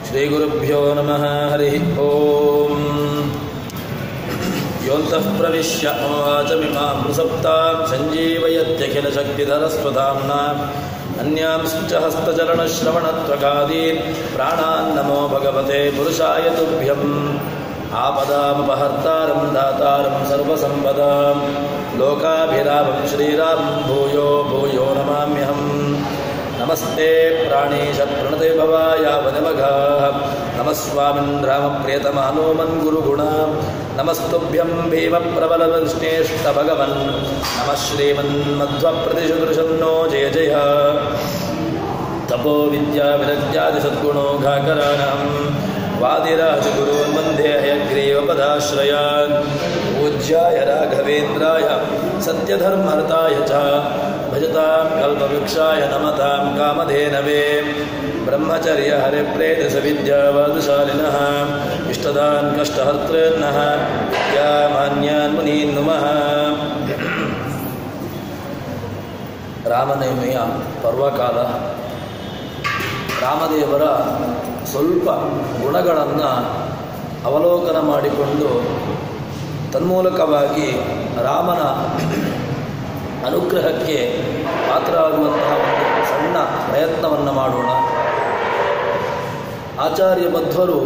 ಶ್ರೀಗುರುಭ್ಯೋ ನಮಃ. ಹರಿ ಓಂ. ಯೋಂತಃ ಪ್ರವಿಶ್ಯ ವಾಚಮಿಮಾಂ ಪ್ರಸಪ್ತಾಂ ಸಂಜೀವಯತ್ಯಖಿಲಶಕ್ತಿಧರಸ್ವಧಾಮ್ನಾ ಅನ್ಯಾಂಶ್ಚ ಹಸ್ತಚಲನಶ್ರವಣತ್ವಗಾದೀನ್ ಪ್ರಾಣಾನ್ ನಮೋ ಭಗವತೆ ಪುರುಷಾಯ ತುಭ್ಯಂ. ಆಪದಾಮಪಹರ್ತಾರಂ ದಾತಾರಂ ಸರ್ವಸಂಪದಾಂ ಲೋಕಾಭಿರಾಮಂ ಶ್ರೀರಾಮಂ ಭೂಯೋ ಭೂಯೋ ನಮಾಮ್ಯಹಂ. ನಮಸ್ತೆ ಪ್ರಾಣೇಶ ಪ್ರಣತೆ ಭವಾಯ ವನಮಘಾಃ. ನಮಸ್ವಾಮಿನ್ ರಾಮಪ್ರಿಯತಮಾನೋಮನ್ ಗುರುಗುಣ. ನಮಸ್ತುಭ್ಯಂ ಭೀಮ ಪ್ರಬಲವೃಷ್ಣೇಷ್ಟ ಭಗವನ್. ನಮಃ ಶ್ರೀಮನ್ಮಧ್ವಪ್ರತಿಶುದೃಶನ್ನೋ ಜಯ ಜಯ. ತಪೋ ವಿದ್ಯಾ ವಿರಕ್ತ್ಯಾದಿ ಸದ್ಗುಣೋಘಾಕರಾಣಂ ವಾದಿರಾಜಗುರುನ್ ವಂದೇ ಹಯಗ್ರೀವ ಪದಾಶ್ರಯಾನ್. ಪೂಜ್ಯಾಯ ರಾಘವೇಂದ್ರಾಯ ಸತ್ಯಧರ್ಮಹೃತಾಯ ಚ ಭಜತಾಂ ಕಲ್ಪವೃಕ್ಷಾಯ ನಮತಾಂ ಕಾಮಧೇನವೇ. ಬ್ರಹ್ಮಚರ್ಯ ಹರಿಪ್ರೇತ ಸವಿದ್ಯಾವಾದಶಾಲಿನಃ ಇಷ್ಟದಾನ್ ಕಷ್ಟಹರ್ತೃನ್ನಃ ವಿದ್ಯಾಮಾನ್ಯಾನ್ ಮುನೀನ್ ನುಮಃ. ರಾಮನವಮಿಯ ಪರ್ವಕಾಲ. ರಾಮದೇವರ ಸ್ವಲ್ಪ ಗುಣಗಳನ್ನು ಅವಲೋಕನ ಮಾಡಿಕೊಂಡು ತನ್ಮೂಲಕವಾಗಿ ರಾಮನ ಅನುಗ್ರಹಕ್ಕೆ ಪಾತ್ರರಾಗುವಂತಹ ಒಂದು ಸಣ್ಣ ಪ್ರಯತ್ನವನ್ನು ಮಾಡೋಣ. ಆಚಾರ್ಯ ಮಧ್ವರು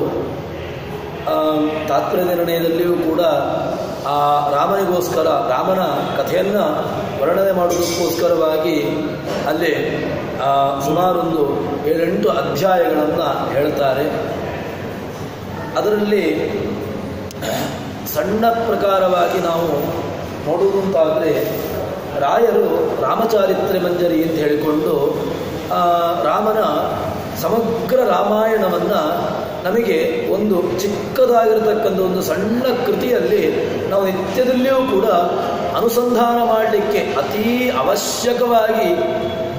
ತಾತ್ಪರ್ಯ ನಿರ್ಣಯದಲ್ಲಿಯೂ ಕೂಡ ಆ ರಾಮನಿಗೋಸ್ಕರ ರಾಮನ ಕಥೆಯನ್ನು ವರ್ಣನೆ ಮಾಡುವುದಕ್ಕೋಸ್ಕರವಾಗಿ ಅಲ್ಲಿ ಸುಮಾರೊಂದು 7-8 ಅಧ್ಯಾಯಗಳನ್ನು ಹೇಳ್ತಾರೆ. ಅದರಲ್ಲಿ ಸಣ್ಣ ಪ್ರಕಾರವಾಗಿ ನಾವು ನೋಡುವುದಂತಾದರೆ ರಾಯರು ರಾಮಚಾರಿತ್ರ್ಯ ಮಂಜರಿ ಅಂತ ಹೇಳಿಕೊಂಡು ರಾಮನ ಸಮಗ್ರ ರಾಮಾಯಣವನ್ನು ನಮಗೆ ಒಂದು ಚಿಕ್ಕದಾಗಿರತಕ್ಕಂಥ ಒಂದು ಸಣ್ಣ ಕೃತಿಯಲ್ಲಿ ನಾವು ನಿತ್ಯದಲ್ಲಿಯೂ ಕೂಡ ಅನುಸಂಧಾನ ಮಾಡಲಿಕ್ಕೆ ಅತೀ ಅವಶ್ಯಕವಾಗಿ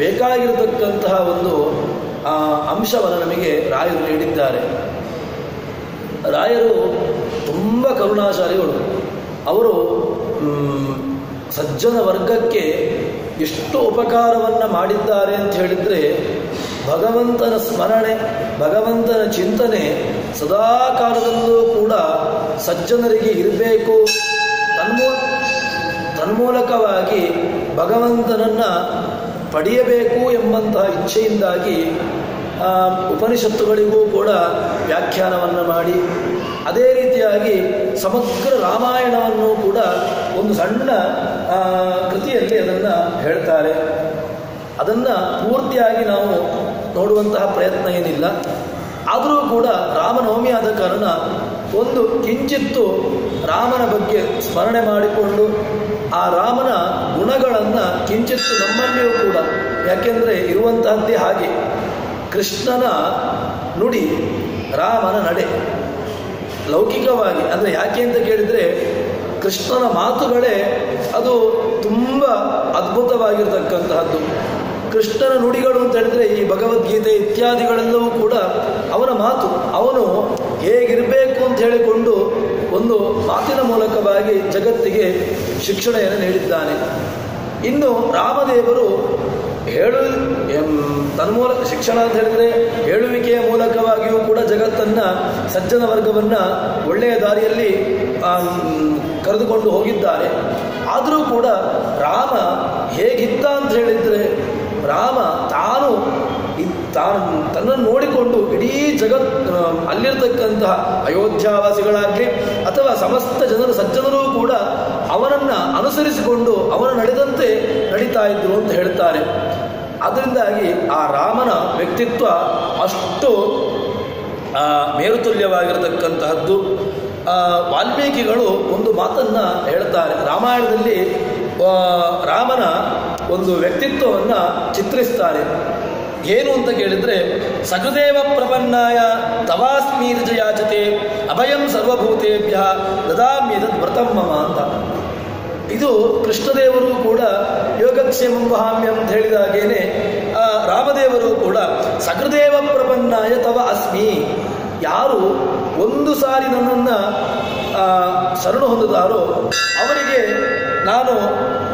ಬೇಕಾಗಿರತಕ್ಕಂತಹ ಒಂದು ಅಂಶವನ್ನು ನಮಗೆ ರಾಯರು ನೀಡಿದ್ದಾರೆ. ರಾಯರು ತುಂಬ ಕರುಣಾಶಾಲಿಗಳು. ಅವರು ಸಜ್ಜನ ವರ್ಗಕ್ಕೆ ಎಷ್ಟು ಉಪಕಾರವನ್ನು ಮಾಡಿದ್ದಾರೆ ಅಂತ ಹೇಳಿದರೆ, ಭಗವಂತನ ಸ್ಮರಣೆ, ಭಗವಂತನ ಚಿಂತನೆ ಸದಾ ಕಾಲದಲ್ಲೂ ಕೂಡ ಸಜ್ಜನರಿಗೆ ಇರಬೇಕು. ತನ್ಮೂಲಕವಾಗಿ ಭಗವಂತನನ್ನು ಪಡೆಯಬೇಕು ಎಂಬಂತಹ ಇಚ್ಛೆಯಿಂದಾಗಿ ಉಪನಿಷತ್ತುಗಳಿಗೂ ಕೂಡ ವ್ಯಾಖ್ಯಾನವನ್ನು ಮಾಡಿ, ಅದೇ ರೀತಿಯಾಗಿ ಸಮಗ್ರ ರಾಮಾಯಣವನ್ನು ಕೂಡ ಒಂದು ಸಣ್ಣ ಕೃತಿಯಲ್ಲಿ ಅದನ್ನು ಹೇಳ್ತಾರೆ. ಅದನ್ನು ಪೂರ್ತಿಯಾಗಿ ನಾವು ನೋಡುವಂತಹ ಪ್ರಯತ್ನ ಏನಿಲ್ಲ. ಆದರೂ ಕೂಡ ರಾಮನವಮಿ ಆದ ಕಾರಣ ಒಂದು ಕಿಂಚಿತ್ತು ರಾಮನ ಬಗ್ಗೆ ಸ್ಮರಣೆ ಮಾಡಿಕೊಂಡು ಆ ರಾಮನ ಗುಣಗಳನ್ನು ಕಿಂಚಿತ್ತು ನಮ್ಮಲ್ಲಿಯೂ ಕೂಡ, ಯಾಕೆಂದರೆ ಇರುವಂತಹದ್ದೇ ಹಾಗೆ. ಕೃಷ್ಣನ ನುಡಿ, ರಾಮನ ನಡೆ ಲೌಕಿಕವಾಗಿ ಅಂದರೆ ಯಾಕೆ ಅಂತ ಕೇಳಿದರೆ, ಕೃಷ್ಣನ ಮಾತುಗಳೇ ಅದು ತುಂಬ ಅದ್ಭುತವಾಗಿರ್ತಕ್ಕಂತಹದ್ದು. ಕೃಷ್ಣನ ನುಡಿಗಳು ಅಂತ ಹೇಳಿದರೆ ಈ ಭಗವದ್ಗೀತೆ ಇತ್ಯಾದಿಗಳೆಲ್ಲವೂ ಕೂಡ ಅವನ ಮಾತು. ಅವನು ಹೇಗಿರಬೇಕು ಅಂತ ಹೇಳಿಕೊಂಡು ಒಂದು ಮಾತಿನ ಮೂಲಕವಾಗಿ ಜಗತ್ತಿಗೆ ಶಿಕ್ಷಣೆಯನ್ನು ನೀಡಿದ್ದಾನೆ. ಇನ್ನು ರಾಮದೇವರು ತನ್ಮೂಲಕ ಶಿಕ್ಷಣ ಅಂತ ಹೇಳಿದರೆ ಹೇಳುವಿಕೆಯ ಮೂಲಕವಾಗಿಯೂ ಕೂಡ ಜಗತ್ತನ್ನು, ಸಜ್ಜನ ವರ್ಗವನ್ನು ಒಳ್ಳೆಯ ದಾರಿಯಲ್ಲಿ ಕರೆದುಕೊಂಡು ಹೋಗಿದ್ದಾರೆ. ಆದರೂ ಕೂಡ ರಾಮ ಹೇಗಿದ್ದ ಅಂತ ಹೇಳಿದರೆ, ರಾಮ ತನ್ನನ್ನು ನೋಡಿಕೊಂಡು ಇಡೀ ಅಲ್ಲಿರ್ತಕ್ಕಂತಹ ಅಯೋಧ್ಯಾವಾಸಿಗಳಾಗಲಿ ಅಥವಾ ಸಮಸ್ತ ಜನರು ಸಜ್ಜನರೂ ಕೂಡ ಅವನನ್ನು ಅನುಸರಿಸಿಕೊಂಡು ಅವನ ನಡೆದಂತೆ ನಡೀತಾ ಇದ್ರು ಅಂತ ಹೇಳ್ತಾರೆ. ಅದರಿಂದಾಗಿ ಆ ರಾಮನ ವ್ಯಕ್ತಿತ್ವ ಅಷ್ಟು ಮೇರುತುಲ್ಯವಾಗಿರತಕ್ಕಂತಹದ್ದು. ವಾಲ್ಮೀಕಿಗಳು ಒಂದು ಮಾತನ್ನು ಹೇಳ್ತಾರೆ. ರಾಮಾಯಣದಲ್ಲಿ ರಾಮನ ಒಂದು ವ್ಯಕ್ತಿತ್ವವನ್ನು ಚಿತ್ರಿಸ್ತಾರೆ. ಏನು ಅಂತ ಕೇಳಿದರೆ, ಸಕೃದೇವ ಪ್ರಪನ್ನಾಯ ತವಾಸ್ಮೀರ್ಜ ಯಾಚತೆ ಅಭಯಂ ಸರ್ವಭೂತೇಭ್ಯ ದದಾಮ್ಯೇತದ್ ವ್ರತಂ ಮಮ ಅಂತ. ಇದು ಕೃಷ್ಣದೇವರು ಕೂಡ ಯೋಗಕ್ಷೇಮಂ ವಹಾಮ್ಯಂ ಅಂತ ಹೇಳಿದಾಗೇನೆ ರಾಮದೇವರು ಕೂಡ ಸಕೃದೇವ ಪ್ರಪನ್ನಾಯ ತವ ಅಸ್ಮಿ, ಯಾರು ಒಂದು ಸಾರಿ ನನ್ನನ್ನು ಶರಣು ಹೊಂದುತ್ತಾರೋ ಅವರಿಗೆ ನಾನು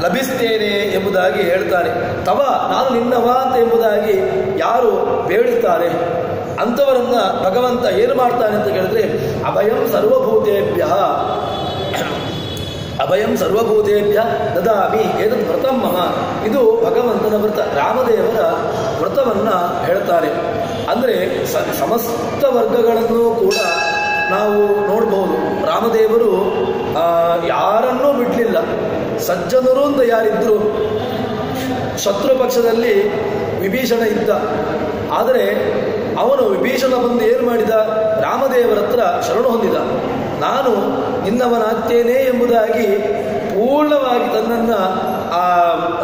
ಲಭಿಸ್ತೇನೆ ಎಂಬುದಾಗಿ ಹೇಳ್ತಾರೆ. ತವ ನಾನು ನಿನ್ನವ ಅಂತ ಎಂಬುದಾಗಿ ಯಾರು ಬೇಡುತ್ತಾರೆ ಅಂಥವರನ್ನ ಭಗವಂತ ಏನು ಮಾಡ್ತಾನೆ ಅಂತ ಕೇಳಿದ್ರೆ ಅಭಯಂ ಸರ್ವಭೂತೇಭ್ಯ ದದಾಮಿ ಏತದ್ ವ್ರತಂ ಮಮ. ಇದು ಭಗವಂತನ ವ್ರತ, ರಾಮದೇವರ ವ್ರತವನ್ನ ಹೇಳ್ತಾರೆ. ಅಂದರೆ ಸಮಸ್ತ ವರ್ಗಗಳನ್ನು ಕೂಡ ನಾವು ನೋಡ್ಬೋದು. ರಾಮದೇವರು ಯಾರನ್ನೂ ಬಿಡಲಿಲ್ಲ. ಸಜ್ಜನರು ಅಂತ ಯಾರಿದ್ರು, ಶತ್ರು ಪಕ್ಷದಲ್ಲಿ ವಿಭೀಷಣ ಇದ್ದ. ಆದರೆ ಅವನು ವಿಭೀಷಣ ಬಂದು ಏನು ಮಾಡಿದ, ರಾಮದೇವರ ಹತ್ರ ಶರಣು ಹೊಂದಿದ. ನಾನು ನಿನ್ನವನಾಗ್ತೇನೆ ಎಂಬುದಾಗಿ ಪೂರ್ಣವಾಗಿ ತನ್ನನ್ನು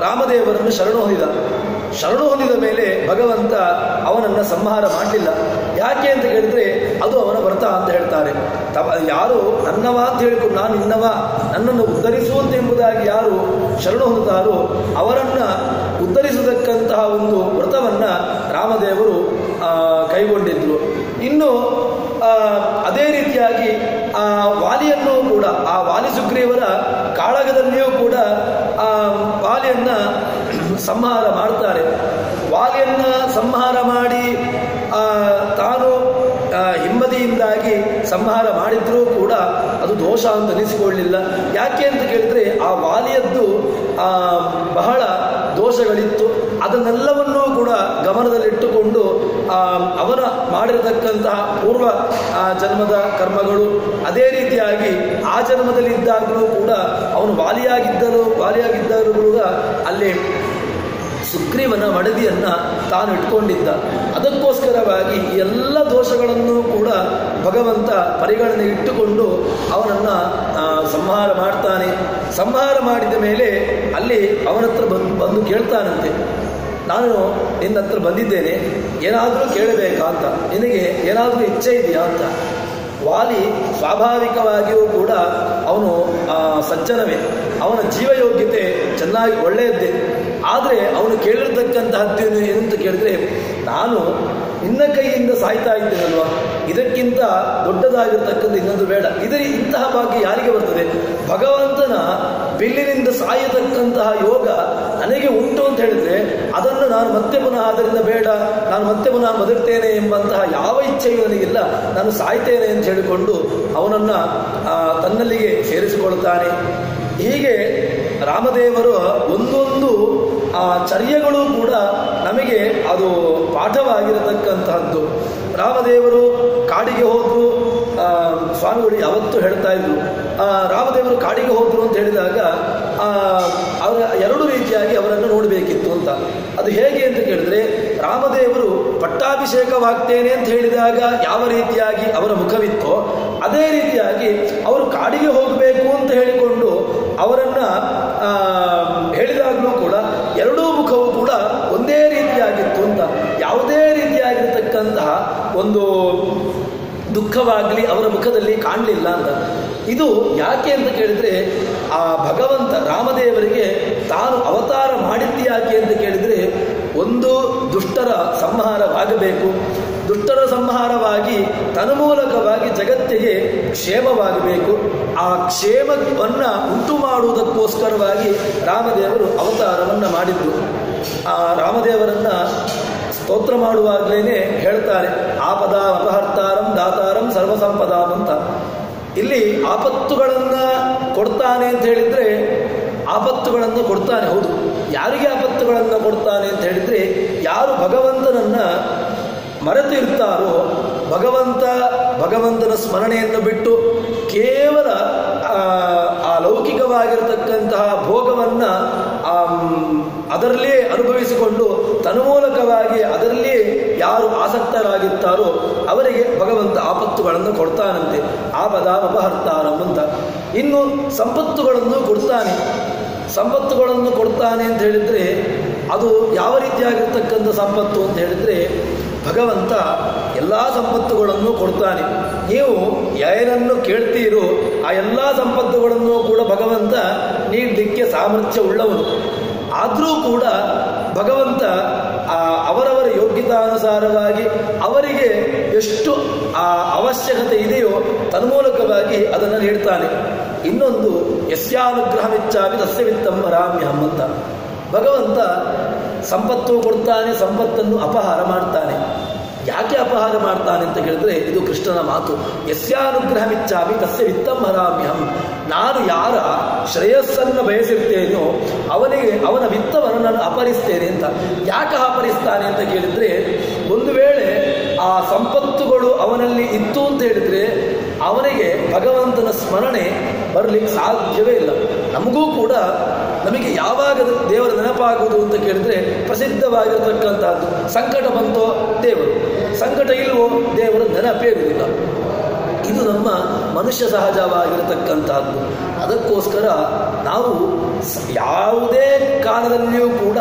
ರಾಮದೇವರನ್ನು ಶರಣು ಹೊಂದಿದ ಮೇಲೆ ಭಗವಂತ ಅವನನ್ನು ಸಂಹಾರ ಮಾಡಲಿಲ್ಲ. ಯಾಕೆ ಅಂತ ಕೇಳಿದ್ರೆ ಅದು ಅವನ ವ್ರತ ಅಂತ ಹೇಳ್ತಾರೆ. ಯಾರು ನನ್ನವ ಅಂತ ಹೇಳಿಕೊಂಡು ನಾನು ನಿನ್ನವ, ನನ್ನನ್ನು ಉದ್ಧರಿಸುವಂತೆ ಎಂಬುದಾಗಿ ಯಾರು ಶರಣು ಹೊಂದುತ್ತಾರೋ ಅವರನ್ನು ಉದ್ಧರಿಸತಕ್ಕಂತಹ ಒಂದು ವ್ರತವನ್ನು ರಾಮದೇವರು ಕೈಗೊಂಡಿದ್ರು. ಇನ್ನು ಅದೇ ರೀತಿಯಾಗಿ ವಾಲಿಯನ್ನು ಕೂಡ, ಆ ವಾಲಿ ಸುಗ್ರೀವರ ಕಾಳಗದಲ್ಲಿಯೂ ಕೂಡ ವಾಲಿಯನ್ನ ಸಂಹಾರ ಮಾಡ್ತಾರೆ. ವಾಲಿಯನ್ನ ಸಂಹಾರ ಮಾಡಿ ತಾನು ಹಿಂಬದಿಯಿಂದಾಗಿ ಸಂಹಾರ ಮಾಡಿದ್ರೂ ಕೂಡ ಅದು ದೋಷ ಅಂತ ಅನಿಸಿಕೊಳ್ಳಲಿಲ್ಲ. ಯಾಕೆ ಅಂತ ಕೇಳಿದ್ರೆ ಆ ವಾಲಿಯದ್ದು ಬಹಳ ದೋಷಗಳಿತ್ತು. ಅದನ್ನೆಲ್ಲವನ್ನೂ ಕೂಡ ಗಮನದಲ್ಲಿಟ್ಟುಕೊಂಡು ಅವನ ಮಾಡಿರತಕ್ಕಂತಹ ಪೂರ್ವ ಜನ್ಮದ ಕರ್ಮಗಳು, ಅದೇ ರೀತಿಯಾಗಿ ಆ ಜನ್ಮದಲ್ಲಿದ್ದಾಗಲೂ ಕೂಡ ಅವನು ವಾಲಿಯಾಗಿದ್ದರೂ ಕೂಡ ಅಲ್ಲಿ ಸುಗ್ರೀವನ ಮಡದಿಯನ್ನ ತಾನು ಇಟ್ಕೊಂಡಿದ್ದ. ಅದಕ್ಕೋಸ್ಕರವಾಗಿ ಎಲ್ಲ ದೋಷಗಳನ್ನು ಕೂಡ ಭಗವಂತ ಪರಿಗಣನೆ ಇಟ್ಟುಕೊಂಡು ಅವನನ್ನು ಸಂಹಾರ ಮಾಡ್ತಾನೆ. ಸಂಹಾರ ಮಾಡಿದ ಮೇಲೆ ಅಲ್ಲಿ ಅವನ ಹತ್ರ ಬಂದು ಕೇಳ್ತಾನಂತೆ, ನಾನು ನಿನ್ನ ಹತ್ರ ಬಂದಿದ್ದೇನೆ, ಏನಾದರೂ ಕೇಳಬೇಕಾ ಅಂತ, ನಿನಗೆ ಏನಾದರೂ ಇಚ್ಛೆ ಇದೆಯಾ ಅಂತ. ವಾಲಿ ಸ್ವಾಭಾವಿಕವಾಗಿಯೂ ಕೂಡ ಅವನು ಸಜ್ಜನವೇ, ಅವನ ಜೀವಯೋಗ್ಯತೆ ಚೆನ್ನಾಗಿ ಒಳ್ಳೆಯದ್ದೇ. ಆದರೆ ಅವನು ಕೇಳಿರ್ತಕ್ಕಂತಹದ್ದು ಏನಂತ ಕೇಳಿದ್ರೆ, ನಾನು ನಿನ್ನ ಕೈಯಿಂದ ಸಾಯ್ತಾ ಇದ್ದೇನಲ್ವ, ಇದಕ್ಕಿಂತ ದೊಡ್ಡದಾಗಿರ್ತಕ್ಕಂಥ ಇನ್ನೊಂದು ಬೇಡ. ಇಂತಹ ಭಾಗ್ಯ ಯಾರಿಗೆ ಬರ್ತದೆ? ಭಗವಂತನ ಬಿಲ್ಲಿನಿಂದ ಸಾಯತಕ್ಕಂತಹ ಯೋಗ ನನಗೆ ಉಂಟು ಅಂತ ಹೇಳಿದ್ರೆ ಅದನ್ನು ನಾನು ಮತ್ತೆ ಪುನಃ ಅದರಿಂದ ಬೇಡ, ನಾನು ಮತ್ತೆ ಪುನಃ ಬದುಕ್ತೇನೆ ಎಂಬಂತಹ ಯಾವ ಇಚ್ಛೆಯೂ ನನಗಿಲ್ಲ, ನಾನು ಸಾಯ್ತೇನೆ ಅಂತ ಹೇಳಿಕೊಂಡು ಅವನನ್ನು ತನ್ನಲ್ಲಿಗೆ ಸೇರಿಸಿಕೊಳ್ತಾನೆ. ಹೀಗೆ ರಾಮದೇವರು ಒಂದೊಂದು ಚರ್ಯಗಳು ಕೂಡ ನಮಗೆ ಅದು ಪಾಠವಾಗಿರತಕ್ಕಂತಹದ್ದು. ರಾಮದೇವರು ಕಾಡಿಗೆ ಹೋದ್ರು, ಸ್ವಾಮಿಗಳು ಯಾವತ್ತೂ ಹೇಳ್ತಾ ಇದ್ರು, ರಾಮದೇವರು ಕಾಡಿಗೆ ಹೋದ್ರು ಅಂತ ಹೇಳಿದಾಗ ಅವರ ಎರಡು ರೀತಿಯಾಗಿ ಅವರನ್ನು ನೋಡಬೇಕಿತ್ತು ಅಂತ. ಅದು ಹೇಗೆ ಅಂತ ಕೇಳಿದ್ರೆ, ರಾಮದೇವರು ಪಟ್ಟಾಭಿಷೇಕವಾಗ್ತೇನೆ ಅಂತ ಹೇಳಿದಾಗ ಯಾವ ರೀತಿಯಾಗಿ ಅವರ ಮುಖವಿತ್ತೋ ಅದೇ ರೀತಿಯಾಗಿ ಅವರು ಕಾಡಿಗೆ ಹೋಗಬೇಕು ಅಂತ ಹೇಳಿಕೊಂಡು ಅವರನ್ನ ಹೇಳಿದಾಗಲೂ ಕೂಡ ಎರಡೂ ಮುಖವೂ ಕೂಡ ಒಂದೇ ರೀತಿಯಾಗಿತ್ತು ಅಂತ. ಯಾವುದೇ ರೀತಿಯಾಗಿರ್ತಕ್ಕಂತಹ ಒಂದು ದುಃಖವಾಗಲಿ ಅವರ ಮುಖದಲ್ಲಿ ಕಾಣಲಿಲ್ಲ ಅಂತ. ಇದು ಯಾಕೆ ಅಂತ ಕೇಳಿದ್ರೆ, ಆ ಭಗವಂತ ರಾಮದೇವರಿಗೆ ತಾನು ಅವತಾರ ಮಾಡಿದ್ದು ಯಾಕೆ ಅಂತ ಕೇಳಿದರೆ, ಒಂದು ದುಷ್ಟರ ಸಂಹಾರವಾಗಬೇಕು. ದುಷ್ಟರ ಸಂಹಾರವಾಗಿ ತನ್ಮೂಲಕವಾಗಿ ಜಗತ್ತಿಗೆ ಕ್ಷೇಮವಾಗಬೇಕು. ಆ ಕ್ಷೇಮವನ್ನು ಉಂಟು ಮಾಡುವುದಕ್ಕೋಸ್ಕರವಾಗಿ ರಾಮದೇವರು ಅವತಾರವನ್ನು ಮಾಡಿದ್ರು. ಆ ರಾಮದೇವರನ್ನ ಸ್ತೋತ್ರ ಮಾಡುವಾಗಲೇ ಹೇಳ್ತಾರೆ, ಆಪದ ಅಪಹರ್ತಾರಂ ದಾತಾರಂ ಸರ್ವಸಂಪದಾಂ ಅಂತ. ಇಲ್ಲಿ ಆಪತ್ತುಗಳನ್ನು ಕೊಡ್ತಾನೆ ಅಂತ ಹೇಳಿದ್ರೆ ಆಪತ್ತುಗಳನ್ನು ಕೊಡ್ತಾನೆ, ಹೌದು. ಯಾರಿಗೆ ಆಪತ್ತುಗಳನ್ನು ಕೊಡ್ತಾನೆ ಅಂತ ಹೇಳಿದ್ರೆ, ಯಾರು ಭಗವಂತನನ್ನ ಮರೆತಿರ್ತಾರೋ, ಭಗವಂತನ ಸ್ಮರಣೆಯನ್ನು ಬಿಟ್ಟು ಕೇವಲ ಆ ಲೌಕಿಕವಾಗಿರತಕ್ಕಂತಹ ಭೋಗವನ್ನು ಅದರಲ್ಲೇ ಅನುಭವಿಸಿಕೊಂಡು ತನ್ಮೂಲಕವಾಗಿ ಅದರಲ್ಲೇ ಯಾರು ಆಸಕ್ತರಾಗಿರ್ತಾರೋ ಅವರಿಗೆ ಭಗವಂತ ಆಪತ್ತುಗಳನ್ನು ಕೊಡ್ತಾನಂತೆ. ಆಪದ ಅಪಹರ್ತಾರಂ ಅಂತ. ಇನ್ನು ಸಂಪತ್ತುಗಳನ್ನು ಕೊಡ್ತಾನೆ ಅಂತ ಹೇಳಿದ್ರೆ ಅದು ಯಾವ ರೀತಿಯಾಗಿರ್ತಕ್ಕಂಥ ಸಂಪತ್ತು ಅಂತ ಹೇಳಿದ್ರೆ, ಭಗವಂತ ಎಲ್ಲ ಸಂಪತ್ತುಗಳನ್ನು ಕೊಡ್ತಾನೆ. ನೀವು ಏನನ್ನು ಕೇಳ್ತೀರೋ ಆ ಎಲ್ಲ ಸಂಪತ್ತುಗಳನ್ನು ಕೂಡ ಭಗವಂತ ನೀಡಲಿಕ್ಕೆ ಸಾಮರ್ಥ್ಯ ಉಳ್ಳವನು. ಆದರೂ ಕೂಡ ಭಗವಂತ ಅವರವರ ಯೋಗ್ಯತಾನುಸಾರವಾಗಿ ಅವರಿಗೆ ಎಷ್ಟು ಅವಶ್ಯಕತೆ ಇದೆಯೋ ತನ್ಮೂಲಕವಾಗಿ ಅದನ್ನು ನೀಡ್ತಾನೆ. ಇನ್ನೊಂದು ಯಸ್ಯಾನುಗ್ರಹಮಿಚ್ಚಾಪಿ ತಸ್ಯ ವಿತ್ತಂ ವರಾಮ್ಯಹಂ ಅಂತ. ಭಗವಂತ ಸಂಪತ್ತು ಕೊಡ್ತಾನೆ, ಸಂಪತ್ತನ್ನು ಅಪಹಾರ ಮಾಡ್ತಾನೆ. ಯಾಕೆ ಅಪಹಾರ ಮಾಡ್ತಾನೆ ಅಂತ ಕೇಳಿದ್ರೆ ಇದು ಕೃಷ್ಣನ ಮಾತು. ಯಸ್ಯಾನುಗ್ರಹಮಿಚ್ಛಾಮಿ ತಸ್ಯ ವಿತ್ತಂ ಹರಾಮ್ಯಹಂ. ನಾನು ಯಾರ ಶ್ರೇಯಸ್ಸನ್ನು ಬಯಸಿರ್ತೇನೋ ಅವನ ವಿತ್ತವನ್ನು ನಾನು ಅಪಹರಿಸ್ತೇನೆ ಅಂತ. ಯಾಕೆ ಅಪಹರಿಸ್ತಾನೆ ಅಂತ ಕೇಳಿದ್ರೆ, ಒಂದು ವೇಳೆ ಆ ಸಂಪತ್ತುಗಳು ಅವನಲ್ಲಿ ಇತ್ತು ಅಂತ ಹೇಳಿದ್ರೆ ಅವನಿಗೆ ಭಗವಂತನ ಸ್ಮರಣೆ ಬರಲಿಕ್ಕೆ ಸಾಧ್ಯವೇ ಇಲ್ಲ. ನಮಗೂ ಕೂಡ ನಮಗೆ ಯಾವಾಗ ದೇವರ ನೆನಪಾಗುವುದು ಅಂತ ಕೇಳಿದ್ರೆ ಪ್ರಸಿದ್ಧವಾಗಿರತಕ್ಕಂಥದ್ದು ಸಂಕಟ ಬಂತೋ ದೇವರು, ಸಂಕಟ ಇಲ್ವೋ ದೇವರ ನೆನಪೇ ಇರುವುದಿಲ್ಲ. ಇದು ನಮ್ಮ ಮನುಷ್ಯ ಸಹಜವಾಗಿರತಕ್ಕಂಥದ್ದು. ಅದಕ್ಕೋಸ್ಕರ ನಾವು ಯಾವುದೇ ಕಾಲದಲ್ಲಿಯೂ ಕೂಡ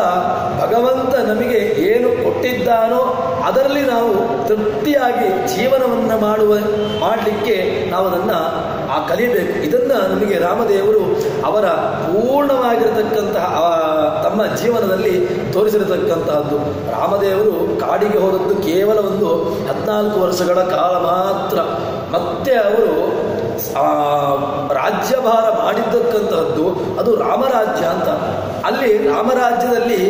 ಭಗವಂತ ನಮಗೆ ಏನು ಕೊಟ್ಟಿದ್ದಾನೋ ಅದರಲ್ಲಿ ನಾವು ತೃಪ್ತಿಯಾಗಿ ಜೀವನವನ್ನು ಮಾಡಲಿಕ್ಕೆ ನಾವು ಅದನ್ನು ಕಲಿಯಬೇಕು. ಇದನ್ನು ನಮಗೆ ರಾಮದೇವರು ಅವರ ಪೂರ್ಣವಾಗಿರತಕ್ಕಂತಹ ತಮ್ಮ ಜೀವನದಲ್ಲಿ ತೋರಿಸಿರತಕ್ಕಂತಹದ್ದು. ರಾಮದೇವರು ಕಾಡಿಗೆ ಹೋದದ್ದು ಕೇವಲ ಒಂದು 14 ವರ್ಷಗಳ ಕಾಲ ಮಾತ್ರ. ಮತ್ತೆ ಅವರು ರಾಜ್ಯಭಾರ ಮಾಡಿದ್ದಕ್ಕಂತಹದ್ದು ಅದು ರಾಮರಾಜ್ಯ ಅಂತ. ಅಲ್ಲಿ ರಾಮರಾಜ್ಯದಲ್ಲಿ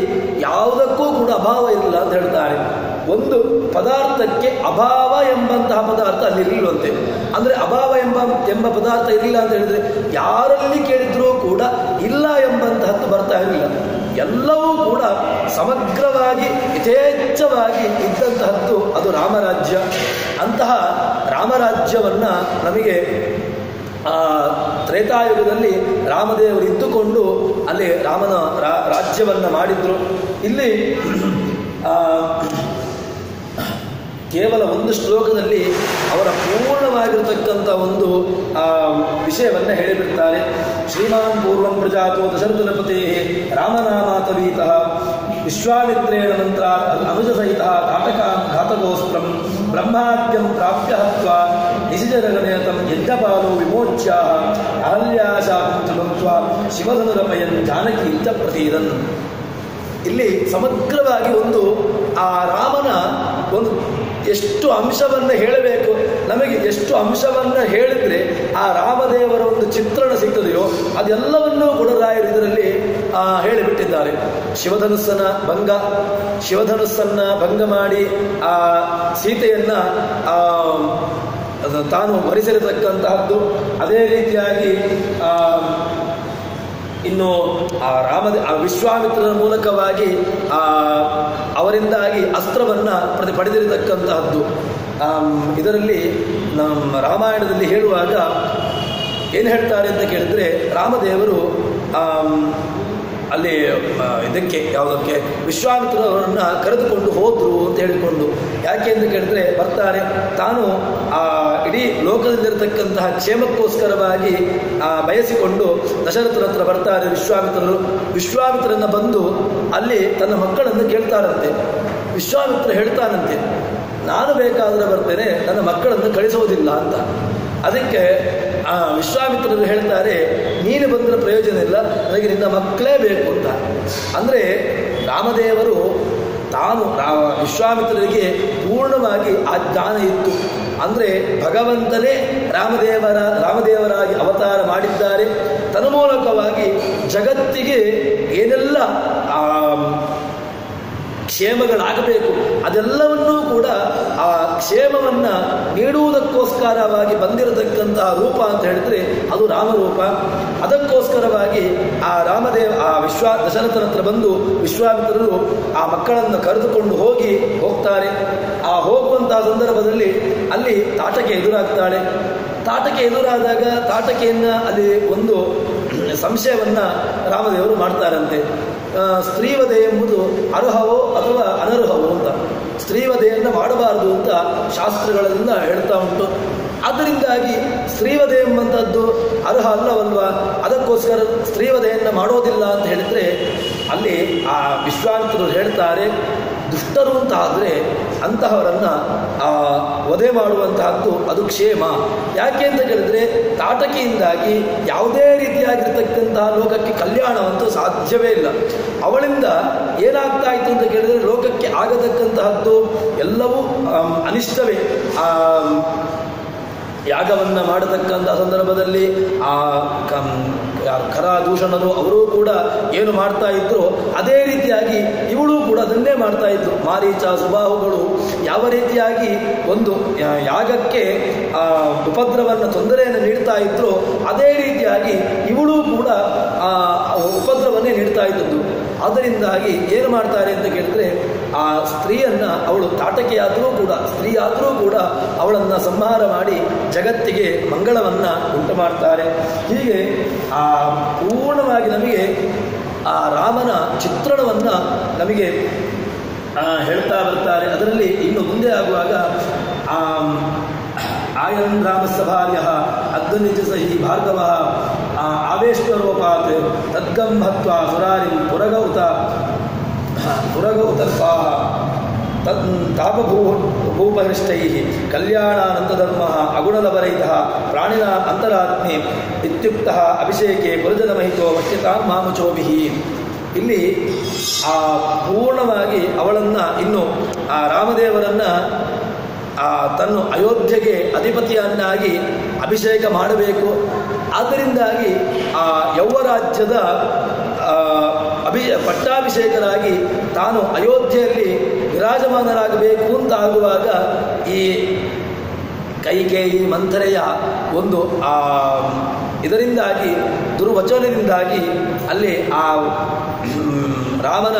ಯಾವುದಕ್ಕೂ ಕೂಡ ಅಭಾವ ಇಲ್ಲ ಅಂತ ಹೇಳ್ತಾರೆ. ಒಂದು ಪದಾರ್ಥಕ್ಕೆ ಅಭಾವ ಎಂಬಂತಹ ಪದಾರ್ಥ ಅಲ್ಲಿ ಇರಲಿಲ್ವಂತೆ. ಅಂದರೆ ಅಭಾವ ಎಂಬ ಪದಾರ್ಥ ಇರಲಿಲ್ಲ ಅಂತ ಹೇಳಿದ್ರೆ ಯಾರಲ್ಲಿ ಕೇಳಿದ್ರೂ ಕೂಡ ಇಲ್ಲ ಎಂಬಂತಹದ್ದು ಬರ್ತಾ ಇರಲಿಲ್ಲ. ಎಲ್ಲವೂ ಕೂಡ ಸಮಗ್ರವಾಗಿ ಯಥೇಚ್ಛವಾಗಿ ಇದ್ದಂತಹದ್ದು ಅದು ರಾಮರಾಜ್ಯ. ಅಂತಹ ರಾಮರಾಜ್ಯವನ್ನ ನಮಗೆ ತ್ರೇತಾಯುಗದಲ್ಲಿ ರಾಮದೇವರು ಇದ್ದುಕೊಂಡು ಅಲ್ಲಿ ರಾಮನ ರಾಜ್ಯವನ್ನ ಮಾಡಿದ್ರು. ಇಲ್ಲಿ ಕೇವಲ ಒಂದು ಶ್ಲೋಕದಲ್ಲಿ ಅವರ ಪೂರ್ಣವಾಗಿರತಕ್ಕಂಥ ಒಂದು ವಿಷಯವನ್ನು ಹೇಳಿಬಿಡ್ತಾರೆ. ಶ್ರೀಮಾನ್ ಪೂರ್ವಂ ಪ್ರಜಾತೋ ದಶರಥನಪತೆ ರಾಮನಾಮಾತವೀತಃ ವಿಶ್ವಾಮಿತ್ರೇಣ ಮಂತ್ರ ಅನುಜ ಸಹಿತ ಘಾತಕೋಸ್ತ್ರಂ ಬ್ರಹ್ಮಾದ್ಯಂ ಪ್ರಾಪ್ಯ ಹತ್ವಾ ನಿಶಿಜರಗಣಯತಂ ಯಜ್ಞಪಾಲೋ ವಿಮೋಚ್ಯ ಅಹಲ್ಯಾಶಾಪಂ ಶಿವಧನುರಪಯನ್ ಜಾನಕಿ ಇತ್ಯ ಪ್ರತೀರನ್. ಇಲ್ಲಿ ಸಮಗ್ರವಾಗಿ ಒಂದು ಆ ರಾಮನ ಒಂದು ಎಷ್ಟು ಅಂಶವನ್ನು ಹೇಳಬೇಕು, ನಮಗೆ ಎಷ್ಟು ಅಂಶವನ್ನು ಹೇಳಿದರೆ ಆ ರಾಮದೇವರ ಒಂದು ಚಿತ್ರಣ ಸಿಗ್ತದೆಯೋ ಅದೆಲ್ಲವನ್ನೂ ಕೂಡ ರಾಯರು ಇದರಲ್ಲಿ ಹೇಳಿಬಿಟ್ಟಿದ್ದಾರೆ. ಶಿವಧನುಸ್ಸನ್ನ ಭಂಗ ಮಾಡಿ ಆ ಸೀತೆಯನ್ನ ತಾನು ವರಿಸಿರತಕ್ಕಂತಹದ್ದು. ಅದೇ ರೀತಿಯಾಗಿ ಇನ್ನು ಆ ವಿಶ್ವಾಮಿತ್ರನ ಮೂಲಕವಾಗಿ ಅವರಿಂದಾಗಿ ಅಸ್ತ್ರವನ್ನು ಪಡೆದಿರತಕ್ಕಂತಹದ್ದು. ಇದರಲ್ಲಿ ನಮ್ಮ ರಾಮಾಯಣದಲ್ಲಿ ಹೇಳುವಾಗ ಏನು ಹೇಳ್ತಾರೆ ಅಂತ ಕೇಳಿದ್ರೆ, ರಾಮದೇವರು ಅಲ್ಲಿ ಇದಕ್ಕೆ ಯಾವುದಕ್ಕೆ ವಿಶ್ವಾಮಿತ್ರರವರನ್ನ ಕರೆದುಕೊಂಡು ಹೋದ್ರು ಅಂತ ಹೇಳಿಕೊಂಡು. ಯಾಕೆ ಅಂತ ಕೇಳಿದ್ರೆ ಬರ್ತಾರೆ, ತಾನು ಇಡೀ ಲೋಕದಲ್ಲಿರತಕ್ಕಂತಹ ಕ್ಷೇಮಕ್ಕೋಸ್ಕರವಾಗಿ ಬಯಸಿಕೊಂಡು ದಶರಥನ ಹತ್ರ ಬರ್ತಾರೆ ವಿಶ್ವಾಮಿತ್ರರನ್ನ ಬಂದು ಅಲ್ಲಿ ತನ್ನ ಮಕ್ಕಳನ್ನು ಕೇಳ್ತಾರಂತೆ. ವಿಶ್ವಾಮಿತ್ರ ಹೇಳ್ತಾನಂತೆ, ನಾನು ಬೇಕಾದರೆ ಬರ್ತೇನೆ, ನನ್ನ ಮಕ್ಕಳನ್ನು ಕಳಿಸೋದಿಲ್ಲ ಅಂತ. ಅದಕ್ಕೆ ವಿಶ್ವಾಮಿತ್ರರು ಹೇಳ್ತಾರೆ, ನೀನು ಬಂದರೆ ಪ್ರಯೋಜನ ಇಲ್ಲ, ನನಗೆ ನಿನ್ನ ಮಕ್ಕಳೇ ಬೇಕು ಅಂತ. ಅಂದರೆ ರಾಮದೇವರು ತಾನು ವಿಶ್ವಾಮಿತ್ರರಿಗೆ ಪೂರ್ಣವಾಗಿ ಆ ಜ್ಞಾನ ಇತ್ತು. ಅಂದರೆ ಭಗವಂತನೇ ರಾಮದೇವರಾಗಿ ಅವತಾರ ಮಾಡಿದ್ದಾರೆ. ತನ್ಮೂಲಕವಾಗಿ ಜಗತ್ತಿಗೆ ಏನೆಲ್ಲ ಕ್ಷೇಮಗಳಾಗಬೇಕು ಅದೆಲ್ಲವನ್ನೂ ಕೂಡ ಆ ಕ್ಷೇಮವನ್ನು ನೀಡುವುದಕ್ಕೋಸ್ಕರವಾಗಿ ಬಂದಿರತಕ್ಕಂತಹ ರೂಪ ಅಂತ ಹೇಳಿದ್ರೆ ಅದು ರಾಮರೂಪ. ಅದಕ್ಕೋಸ್ಕರವಾಗಿ ಆ ದಶರಥನ ಹತ್ರ ಬಂದು ವಿಶ್ವಾಮಿತ್ರರು ಆ ಮಕ್ಕಳನ್ನು ಕರೆದುಕೊಂಡು ಹೋಗ್ತಾರೆ. ಆ ಹೋಗುವಂತಹ ಸಂದರ್ಭದಲ್ಲಿ ಅಲ್ಲಿ ತಾಟಕೆ ಎದುರಾಗ್ತಾಳೆ. ತಾಟಕೆ ಎದುರಾದಾಗ ತಾಟಕೆಯನ್ನ ಅಲ್ಲಿ ಒಂದು ಸಂಶಯವನ್ನ ರಾಮದೇವರು ಮಾಡ್ತಾರಂತೆ. ಸ್ತ್ರೀವಧೆ ಎಂಬುದು ಅರ್ಹವೋ ಅಥವಾ ಅನರ್ಹವೋ ಅಂತ. ಸ್ತ್ರೀವಧೆಯನ್ನು ಮಾಡಬಾರದು ಅಂತ ಶಾಸ್ತ್ರಗಳೆಲ್ಲ ಹೇಳ್ತಾ ಉಂಟು. ಅದರಿಂದಾಗಿ ಸ್ತ್ರೀವಧೆ ಎಂಬಂಥದ್ದು ಅರ್ಹ ಅಲ್ಲವಲ್ವಾ, ಅದಕ್ಕೋಸ್ಕರ ಸ್ತ್ರೀವಧೆಯನ್ನು ಮಾಡೋದಿಲ್ಲ ಅಂತ ಹೇಳಿದರೆ ಅಲ್ಲಿ ಆ ವಿಶ್ವಾಮಿತ್ರರು ಹೇಳ್ತಾರೆ, ದುಷ್ಟರು ಅಂತ ಆದರೆ ಅಂತಹವರನ್ನು ವಧೆ ಮಾಡುವಂತಹದ್ದು ಅದು ಕ್ಷೇಮ. ಯಾಕೆ ಅಂತ ಕೇಳಿದ್ರೆ ತಾಟಕಿಯಿಂದಾಗಿ ಯಾವುದೇ ರೀತಿಯಾಗಿರ್ತಕ್ಕಂತಹ ಲೋಕಕ್ಕೆ ಕಲ್ಯಾಣವಂತೂ ಸಾಧ್ಯವೇ ಇಲ್ಲ. ಅವಳಿಂದ ಏನಾಗ್ತಾ ಇತ್ತು ಅಂತ ಕೇಳಿದ್ರೆ ಲೋಕಕ್ಕೆ ಆಗತಕ್ಕಂತಹದ್ದು ಎಲ್ಲವೂ ಅನಿಷ್ಟವೇ. ಯಾಗವನ್ನು ಮಾಡತಕ್ಕಂಥ ಸಂದರ್ಭದಲ್ಲಿ ಆ ಖರದೂಷಣರು ಅವರೂ ಕೂಡ ಏನು ಮಾಡ್ತಾ ಇದ್ರು ಅದೇ ರೀತಿಯಾಗಿ ಇವಳು ಕೂಡ ಅದನ್ನೇ ಮಾಡ್ತಾ ಇದ್ರು. ಮಾರೀಚ ಸುಬಾಹುಗಳು ಯಾವ ರೀತಿಯಾಗಿ ಒಂದು ಯಾಗಕ್ಕೆ ಉಪದ್ರವವನ್ನು ತೊಂದರೆಯನ್ನು ನೀಡ್ತಾ ಇದ್ರು ಅದೇ ರೀತಿಯಾಗಿ ಇವಳು ಕೂಡ ಉಪದ್ರವನ್ನೇ ನೀಡ್ತಾ ಇದ್ದದ್ದು. ಅದರಿಂದಾಗಿ ಏನು ಮಾಡ್ತಾರೆ ಅಂತ ಕೇಳಿದ್ರೆ ಆ ಸ್ತ್ರೀಯನ್ನ ಅವಳು ತಾಟಕೆಯಾದರೂ ಕೂಡ ಸ್ತ್ರೀಯಾದರೂ ಕೂಡ ಅವಳನ್ನು ಸಂಹಾರ ಮಾಡಿ ಜಗತ್ತಿಗೆ ಮಂಗಳವನ್ನು ಉಂಟು ಮಾಡ್ತಾರೆ. ಹೀಗೆ ಪೂರ್ಣವಾಗಿ ನಮಗೆ ಆ ರಾಮನ ಚಿತ್ರಣವನ್ನು ನಮಗೆ ಹೇಳ್ತಾ ಬರ್ತಾರೆ. ಅದರಲ್ಲಿ ಇನ್ನು ಮುಂದೆ ಆಗುವಾಗ ಆಯನ್ ರಾಮಸ್ಯ ಭಾರ್ಯ ಅಗ್ನಿಜ ಸಹಿ ಭಾರ್ಗವ ಆವೇಶ್ವರೋಪಾತ್ ತದ್ಗಂ ಹತ್ವಾ ಸುರಾರಿಂ ಪುರಗೌತರ್ಪಾಹ ತಾಪಭೂಪನಿಷ್ಠೈ ಕಲ್ಯಾಣಾನಂದಧರ್ಮ ಅಗುಣಲವರೈತಃ ಪ್ರಾಣಿನ ಅಂತರಾತ್ಮೆ ಇತ್ಯುಕ್ತಃ ಅಭಿಷೇಕೆ ಪುರಜನಮಹಿತೋ ವಶ್ಯತಾಂ ಮಾಮುಚೋಭಿಃ. ಇಲ್ಲಿ ಪೂರ್ಣವಾಗಿ ಅವಳನ್ನು ಇನ್ನು ಆ ರಾಮದೇವರನ್ನು ತನ್ನ ಅಯೋಧ್ಯೆಗೆ ಅಧಿಪತಿಯನ್ನಾಗಿ ಅಭಿಷೇಕ ಮಾಡಬೇಕು. ಆದ್ದರಿಂದಾಗಿ ಆ ಯೌವರಾಜ್ಯದ ಪಟ್ಟಾಭಿಷೇಕರಾಗಿ ತಾನು ಅಯೋಧ್ಯೆಯಲ್ಲಿ ವಿರಾಜಮಾನರಾಗಬೇಕು ಅಂತ ಆಗುವಾಗ ಈ ಕೈಕೇಯಿ ಮಂಥರೆಯ ಒಂದು ಇದರಿಂದಾಗಿ ದುರ್ವಚನದಿಂದಾಗಿ ಅಲ್ಲಿ ಆ ರಾಮನ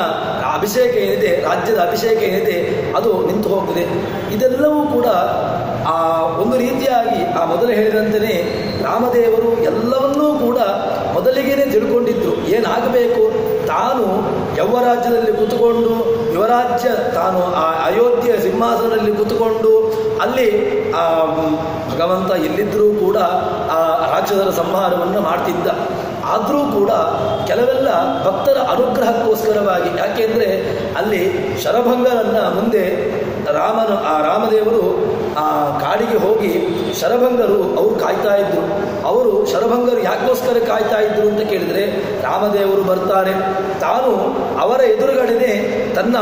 ಅಭಿಷೇಕ ಏನಿದೆ, ರಾಜ್ಯದ ಅಭಿಷೇಕ ಏನಿದೆ ಅದು ನಿಂತು ಹೋಗ್ತದೆ. ಇದೆಲ್ಲವೂ ಕೂಡ ಒಂದು ರೀತಿಯಾಗಿ ಮೊದಲು ಹೇಳಿದಂತೆಯೇ ರಾಮದೇವರು ಎಲ್ಲವನ್ನೂ ಕೂಡ ಮೊದಲಿಗೇನೆ ತಿಳ್ಕೊಂಡಿದ್ರು. ಏನಾಗಬೇಕು, ತಾನು ಯೌವರಾಜ್ಯದಲ್ಲಿ ಕೂತುಕೊಂಡು ಯುವರಾಜ್ಯ ತಾನು ಆ ಅಯೋಧ್ಯೆ ಸಿಂಹಾಸನದಲ್ಲಿ ಕೂತುಕೊಂಡು ಅಲ್ಲಿ ಭಗವಂತ ಎಲ್ಲಿದ್ದರೂ ಕೂಡ ಆ ರಾಕ್ಷಸರ ಸಂಹಾರವನ್ನು ಮಾಡ್ತಿದ್ದ. ಆದರೂ ಕೂಡ ಕೆಲವೆಲ್ಲ ಭಕ್ತರ ಅನುಗ್ರಹಕ್ಕೋಸ್ಕರವಾಗಿ, ಯಾಕೆಂದರೆ ಅಲ್ಲಿ ಶರಭಂಗರನ್ನು ಮುಂದೆ ರಾಮದೇವರು ಕಾಡಿಗೆ ಹೋಗಿ ಶರಭಂಗರು ಅವರು ಕಾಯ್ತಾ ಇದ್ರು. ಅವರು ಶರಭಂಗರು ಯಾಕೋಸ್ಕರ ಕಾಯ್ತಾ ಇದ್ರು ಅಂತ ಕೇಳಿದರೆ, ರಾಮದೇವರು ಬರ್ತಾರೆ, ತಾನು ಅವರ ಎದುರುಗಡೆನೆ ತನ್ನ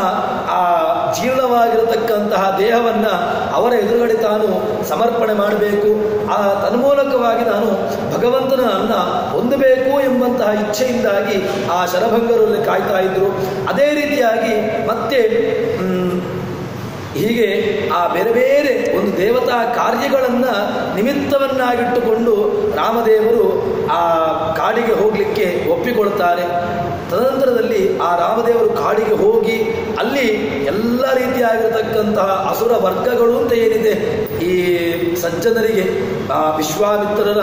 ಜೀರ್ಣವಾಗಿರತಕ್ಕಂತಹ ದೇಹವನ್ನು ಅವರ ಎದುರುಗಡೆ ತಾನು ಸಮರ್ಪಣೆ ಮಾಡಬೇಕು, ತನ್ಮೂಲಕವಾಗಿ ನಾನು ಭಗವಂತನನ್ನು ಹೊಂದಬೇಕು ಎಂಬಂತಹ ಇಚ್ಛೆಯಿಂದಾಗಿ ಆ ಶರಭಂಗರಲ್ಲಿ ಕಾಯ್ತಾ ಇದ್ರು. ಅದೇ ರೀತಿಯಾಗಿ ಮತ್ತೆ ಹೀಗೆ ಬೇರೆ ಬೇರೆ ಒಂದು ದೇವತಾ ಕಾರ್ಯಗಳನ್ನು ನಿಮಿತ್ತವನ್ನಾಗಿಟ್ಟುಕೊಂಡು ರಾಮದೇವರು ಕಾಡಿಗೆ ಹೋಗಲಿಕ್ಕೆ ಒಪ್ಪಿಕೊಳ್ತಾರೆ. ತದನಂತರದಲ್ಲಿ ರಾಮದೇವರು ಕಾಡಿಗೆ ಹೋಗಿ ಅಲ್ಲಿ ಎಲ್ಲ ರೀತಿಯಾಗಿರತಕ್ಕಂತಹ ಅಸುರ ವರ್ಗಗಳು ಅಂತ ಏನಿದೆ, ಈ ಸಜ್ಜನರಿಗೆ ವಿಶ್ವಾಮಿತ್ರರ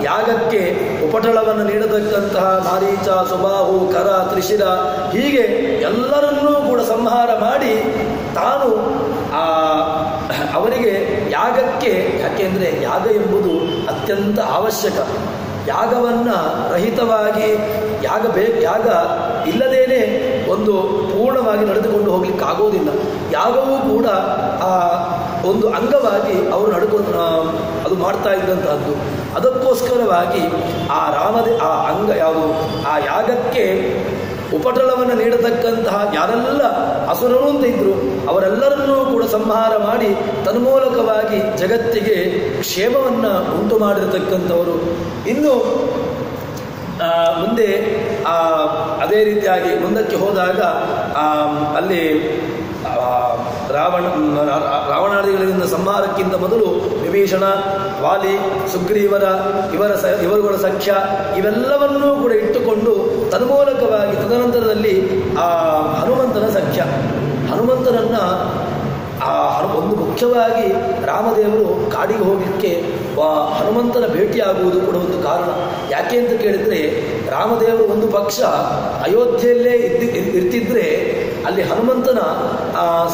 ಯಾಗಕ್ಕೆ ಉಪಟಳವನ್ನು ನೀಡತಕ್ಕಂತಹ ಮಾರೀಚ, ಸುಬಾಹು, ಕರ, ತ್ರಿಶಿರ ಹೀಗೆ ಎಲ್ಲರನ್ನೂ ಕೂಡ ಸಂಹಾರ ಮಾಡಿ ತಾನು ಅವರಿಗೆ ಯಾಗಕ್ಕೆ, ಯಾಕೆಂದರೆ ಯಾಗ ಎಂಬುದು ಅತ್ಯಂತ ಅವಶ್ಯಕ. ಯಾಗವನ್ನು ರಹಿತವಾಗಿ ಯಾಗ ಇಲ್ಲದೇನೆ ಒಂದು ಪೂರ್ಣವಾಗಿ ನಡೆದುಕೊಂಡು ಹೋಗ್ಲಿಕ್ಕೆ ಆಗೋದಿಲ್ಲ. ಯಾಗವೂ ಕೂಡ ಒಂದು ಅಂಗವಾಗಿ ಅವರು ಅದು ಮಾಡ್ತಾ ಇದ್ದಂತಹದ್ದು. ಅದಕ್ಕೋಸ್ಕರವಾಗಿ ಅಂಗ ಯಾವುದು, ಯಾಗಕ್ಕೆ ಉಪಟಳವನ್ನು ನೀಡತಕ್ಕಂತಹ ಯಾರೆಲ್ಲ ಅಸುರರು ಅಂತ ಇದ್ರು ಅವರೆಲ್ಲರನ್ನೂ ಕೂಡ ಸಂಹಾರ ಮಾಡಿ ತನ್ಮೂಲಕವಾಗಿ ಜಗತ್ತಿಗೆ ಕ್ಷೇಮವನ್ನು ಉಂಟು ಮಾಡಿರತಕ್ಕಂಥವರು. ಇನ್ನು ಮುಂದೆ ಅದೇ ರೀತಿಯಾಗಿ ಮುಂದಕ್ಕೆ ಹೋದಾಗ ಅಲ್ಲಿ ರಾವಣಾದಿಗಳಿಂದ ಸಂಹಾರಕ್ಕಿಂತ ಮೊದಲು ವಿಭೀಷಣ, ವಾಲಿ, ಸುಗ್ರೀವರ ಇವರುಗಳ ಸಖ್ಯ ಇವೆಲ್ಲವನ್ನೂ ಕೂಡ ಇಟ್ಟುಕೊಂಡು ತನ್ಮೂಲಕವಾಗಿ ತದನಂತರದಲ್ಲಿ ಹನುಮಂತನ ಸಖ್ಯ, ಹನುಮಂತನನ್ನು ಒಂದು ಮುಖ್ಯವಾಗಿ ರಾಮದೇವರು ಕಾಡಿಗೆ ಹೋಗಲಿಕ್ಕೆ ಹನುಮಂತನ ಭೇಟಿಯಾಗುವುದು ಕೂಡ ಒಂದು ಕಾರಣ. ಯಾಕೆ ಅಂತ ಕೇಳಿದರೆ, ರಾಮದೇವರು ಒಂದು ಪಕ್ಷ ಅಯೋಧ್ಯೆಯಲ್ಲೇ ಇರ್ತಿದ್ರೆ ಅಲ್ಲಿ ಹನುಮಂತನ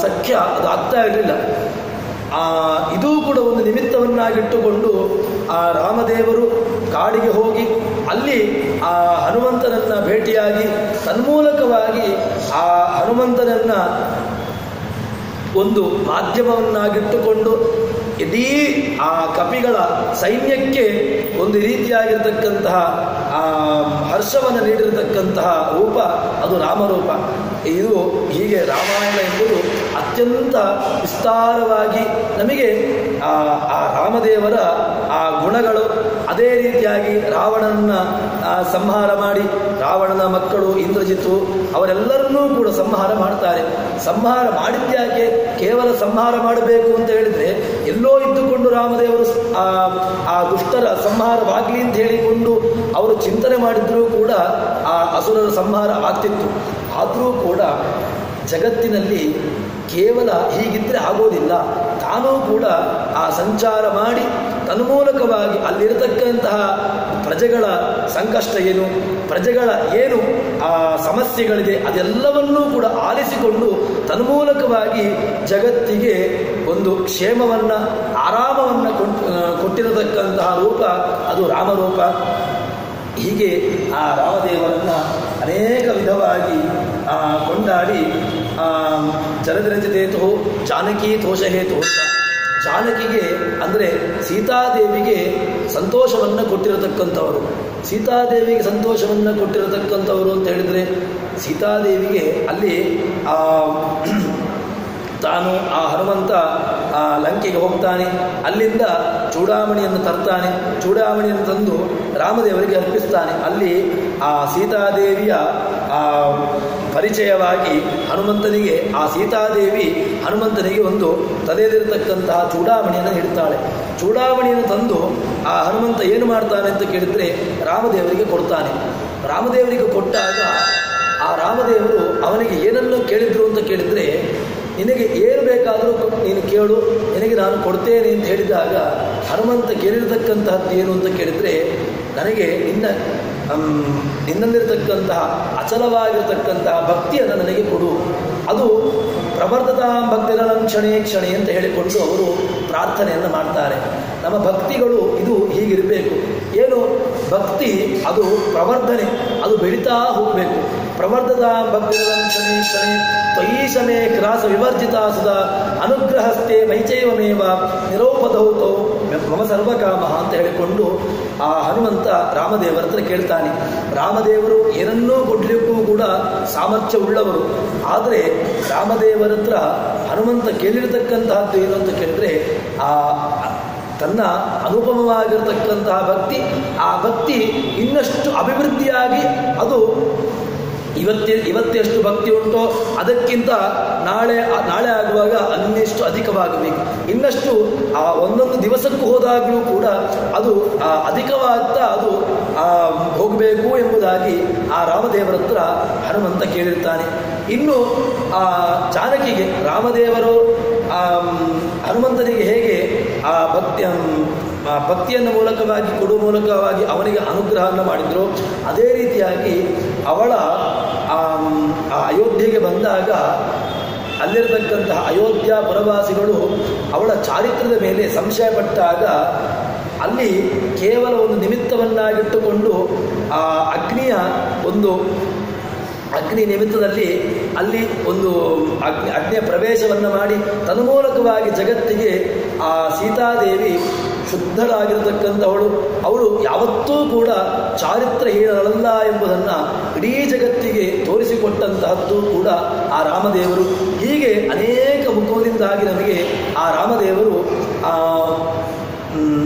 ಸಖ್ಯ ಅದು ಆಗ್ತಾ ಇರಲಿಲ್ಲ. ಇದೂ ಕೂಡ ಒಂದು ನಿಮಿತ್ತವನ್ನಾಗಿಟ್ಟುಕೊಂಡು ರಾಮದೇವರು ಕಾಡಿಗೆ ಹೋಗಿ ಅಲ್ಲಿ ಹನುಮಂತನನ್ನು ಭೇಟಿಯಾಗಿ ತನ್ಮೂಲಕವಾಗಿ ಹನುಮಂತನನ್ನು ಒಂದು ಮಾಧ್ಯಮವನ್ನಾಗಿಟ್ಟುಕೊಂಡು ಇಡೀ ಕಪಿಗಳ ಸೈನ್ಯಕ್ಕೆ ಒಂದು ರೀತಿಯಾಗಿರ್ತಕ್ಕಂತಹ ಹರ್ಷವನ್ನು ನೀಡಿರತಕ್ಕಂತಹ ರೂಪ ಅದು ರಾಮರೂಪ. ಇದು ಹೀಗೆ ರಾಮಾಯಣ ಎಂಬುದು ಅತ್ಯಂತ ವಿಸ್ತಾರವಾಗಿ ನಮಗೆ ರಾಮದೇವರ ಆ ಗುಣಗಳು. ಅದೇ ರೀತಿಯಾಗಿ ರಾವಣನ ಸಂಹಾರ ಮಾಡಿ, ರಾವಣನ ಮಕ್ಕಳು ಇಂದ್ರಜಿತ್ತು ಅವರೆಲ್ಲರನ್ನೂ ಕೂಡ ಸಂಹಾರ ಮಾಡ್ತಾರೆ. ಸಂಹಾರ ಮಾಡಿದ್ಯಾಕೆ? ಕೇವಲ ಸಂಹಾರ ಮಾಡಬೇಕು ಅಂತ ಹೇಳಿದರೆ ಎಲ್ಲೋ ಇದ್ದುಕೊಂಡು ರಾಮದೇವರು ಆ ದುಷ್ಟರ ಸಂಹಾರವಾಗಲಿ ಅಂತ ಹೇಳಿಕೊಂಡು ಅವರು ಚಿಂತನೆ ಮಾಡಿದ್ರೂ ಕೂಡ ಆ ಅಸುರರ ಸಂಹಾರ ಆಗ್ತಿತ್ತು. ಆದರೂ ಕೂಡ ಜಗತ್ತಿನಲ್ಲಿ ಕೇವಲ ಹೀಗಿದ್ದರೆ ಆಗೋದಿಲ್ಲ. ತಾನೂ ಕೂಡ ಆ ಸಂಚಾರ ಮಾಡಿ ತನ್ಮೂಲಕವಾಗಿ ಅಲ್ಲಿರತಕ್ಕಂತಹ ಪ್ರಜೆಗಳ ಸಂಕಷ್ಟ ಏನು, ಪ್ರಜೆಗಳ ಏನು ಆ ಸಮಸ್ಯೆಗಳಿದೆ ಅದೆಲ್ಲವನ್ನೂ ಕೂಡ ಆಲಿಸಿಕೊಂಡು ತನ್ಮೂಲಕವಾಗಿ ಜಗತ್ತಿಗೆ ಒಂದು ಕ್ಷೇಮವನ್ನು, ಆರಾಮವನ್ನು ಕೊಟ್ಟಿರತಕ್ಕಂತಹ ರೂಪ ಅದು ರಾಮರೂಪ. ಹೀಗೆ ಆ ರಾಮದೇವರನ್ನು ಅನೇಕ ವಿಧವಾಗಿ ಕೊಂಡಾಡಿ ಜಲದಿರಚಿತೇತು ಜಾನಕಿ ತೋಷಹೇತು ಅಂತ, ಜಾನಕಿಗೆ ಅಂದರೆ ಸೀತಾದೇವಿಗೆ ಸಂತೋಷವನ್ನು ಕೊಟ್ಟಿರತಕ್ಕಂಥವರು. ಸೀತಾದೇವಿಗೆ ಸಂತೋಷವನ್ನು ಕೊಟ್ಟಿರತಕ್ಕಂಥವರು ಅಂತ ಹೇಳಿದರೆ ಸೀತಾದೇವಿಗೆ ಅಲ್ಲಿ ತಾನು ಆ ಹನುಮಂತ ಲಂಕೆಗೆ ಹೋಗ್ತಾನೆ, ಅಲ್ಲಿಂದ ಚೂಡಾಮಣಿಯನ್ನು ತರ್ತಾನೆ, ಚೂಡಾಮಣಿಯನ್ನು ತಂದು ರಾಮದೇವರಿಗೆ ಅರ್ಪಿಸ್ತಾನೆ. ಅಲ್ಲಿ ಆ ಸೀತಾದೇವಿಯ ಪರಿಚಯವಾಗಿ ಹನುಮಂತನಿಗೆ ಆ ಸೀತಾದೇವಿ ಹನುಮಂತನಿಗೆ ಒಂದು ತಲೆಯಲ್ಲಿರತಕ್ಕಂತಹ ಚೂಡಾಮಣಿಯನ್ನು ನೀಡ್ತಾಳೆ. ಚೂಡಾಮಣಿಯನ್ನು ತಂದು ಆ ಹನುಮಂತ ಏನು ಮಾಡ್ತಾನೆ ಅಂತ ಕೇಳಿದರೆ ರಾಮದೇವರಿಗೆ ಕೊಡ್ತಾನೆ. ರಾಮದೇವರಿಗೆ ಕೊಟ್ಟಾಗ ಆ ರಾಮದೇವರು ಅವನಿಗೆ ಏನನ್ನು ಕೇಳಿದ್ರು ಅಂತ ಕೇಳಿದರೆ, ನಿನಗೆ ಏನು ಬೇಕಾದರೂ ನೀನು ಕೇಳು, ನಿನಗೆ ನಾನು ಕೊಡ್ತೇನೆ ಅಂತ ಹೇಳಿದಾಗ ಹನುಮಂತ ಕೇಳಿರ್ತಕ್ಕಂತಹದ್ದು ಏನು ಅಂತ ಕೇಳಿದರೆ, ನನಗೆ ನಿನ್ನಲ್ಲಿರತಕ್ಕಂತಹ ಅಚಲವಾಗಿರತಕ್ಕಂತಹ ಭಕ್ತಿಯನ್ನು ನನಗೆ ಕೊಡು. ಅದು ಪ್ರವರ್ಧತಾಂ ಭಕ್ತಿರಲಂ ಕ್ಷಣೇ ಕ್ಷಣೆ ಅಂತ ಹೇಳಿಕೊಂಡು ಅವರು ಪ್ರಾರ್ಥನೆಯನ್ನು ಮಾಡ್ತಾರೆ. ನಮ್ಮ ಭಕ್ತಿಗಳು ಇದು ಹೀಗಿರಬೇಕು. ಏನು ಭಕ್ತಿ? ಅದು ಪ್ರವರ್ಧನೆ, ಅದು ಬೆಳೀತಾ ಹೋಗಬೇಕು. ಪ್ರವರ್ಧತಾಂ ಭಕ್ತಿರಲಂ ಕ್ಷಣೇ ಕ್ಷಣೆ ತ್ವಯೀಶಮೇ ಕ್ರಾಸ ವಿವರ್ಜಿತಾ ಸುಧಾ ಅನುಗ್ರಹಸ್ಥೆ ಮೈಚೈವಮೇವ ನಿರೌಪಧೌತೌ ಮಮ ಸರ್ವಕಾಮ ಅಂತ ಹೇಳಿಕೊಂಡು ಆ ಹನುಮಂತ ರಾಮದೇವರ ಹತ್ರ ಕೇಳ್ತಾನೆ. ರಾಮದೇವರು ಏನನ್ನೂ ಕೊಡಲಿಕ್ಕೂ ಕೂಡ ಸಾಮರ್ಥ್ಯ ಉಳ್ಳವರು. ಆದರೆ ರಾಮದೇವರ ಹತ್ರ ಹನುಮಂತ ಕೇಳಿರತಕ್ಕಂತಹದ್ದು ಏನು ಅಂತ ಕೇಳಿದರೆ, ಆ ತನ್ನ ಅನುಪಮವಾಗಿರತಕ್ಕಂತಹ ಭಕ್ತಿ, ಆ ಭಕ್ತಿ ಇನ್ನಷ್ಟು ಅಭಿವೃದ್ಧಿಯಾಗಿ ಅದು ಇವತ್ತೆಷ್ಟು ಭಕ್ತಿ ಉಂಟೋ ಅದಕ್ಕಿಂತ ನಾಳೆ ಆಗುವಾಗ ಅನ್ನೆಷ್ಟು ಅಧಿಕವಾಗಬೇಕು. ಇನ್ನಷ್ಟು ಆ ಒಂದೊಂದು ದಿವಸಕ್ಕೂ ಹೋದಾಗಲೂ ಕೂಡ ಅದು ಅಧಿಕವಾಗ್ತಾ ಅದು ಹೋಗಬೇಕು ಎಂಬುದಾಗಿ ಆ ರಾಮದೇವರ ಹತ್ರ ಹನುಮಂತ ಕೇಳಿರ್ತಾನೆ. ಇನ್ನು ಆ ಜಾನಕಿಗೆ ರಾಮದೇವರು ಹನುಮಂತನಿಗೆ ಹೇಗೆ ಆ ಭಕ್ತಿಯನ್ನು ಮೂಲಕವಾಗಿ ಕೊಡುವ ಮೂಲಕವಾಗಿ ಅವನಿಗೆ ಅನುಗ್ರಹವನ್ನು ಮಾಡಿದ್ರು, ಅದೇ ರೀತಿಯಾಗಿ ಅವಳ ಅಯೋಧ್ಯೆಗೆ ಬಂದಾಗ ಅಲ್ಲಿರತಕ್ಕಂತಹ ಅಯೋಧ್ಯ ಪುರವಾಸಿಗಳು ಅವಳ ಚಾರಿತ್ರ್ಯದ ಮೇಲೆ ಸಂಶಯಪಟ್ಟಾಗ ಅಲ್ಲಿ ಕೇವಲ ಒಂದು ನಿಮಿತ್ತವನ್ನಾಗಿಟ್ಟುಕೊಂಡು ಆ ಅಗ್ನಿ ನಿಮಿತ್ತದಲ್ಲಿ ಅಲ್ಲಿ ಒಂದು ಅಗ್ನಿಯ ಪ್ರವೇಶವನ್ನು ಮಾಡಿ ತನ್ಮೂಲಕವಾಗಿ ಜಗತ್ತಿಗೆ ಆ ಸೀತಾದೇವಿ ಶುದ್ಧರಾಗಿರತಕ್ಕಂಥವಳು, ಅವಳು ಯಾವತ್ತೂ ಕೂಡ ಚಾರಿತ್ರಹೀನರಲ್ಲ ಎಂಬುದನ್ನು ಇಡೀ ಜಗತ್ತಿಗೆ ತೋರಿಸಿಕೊಟ್ಟಂತಹದ್ದು ಕೂಡ ಆ ರಾಮದೇವರು. ಹೀಗೆ ಅನೇಕ ಮುಖದಿಂದಾಗಿ ನಮಗೆ ಆ ರಾಮದೇವರು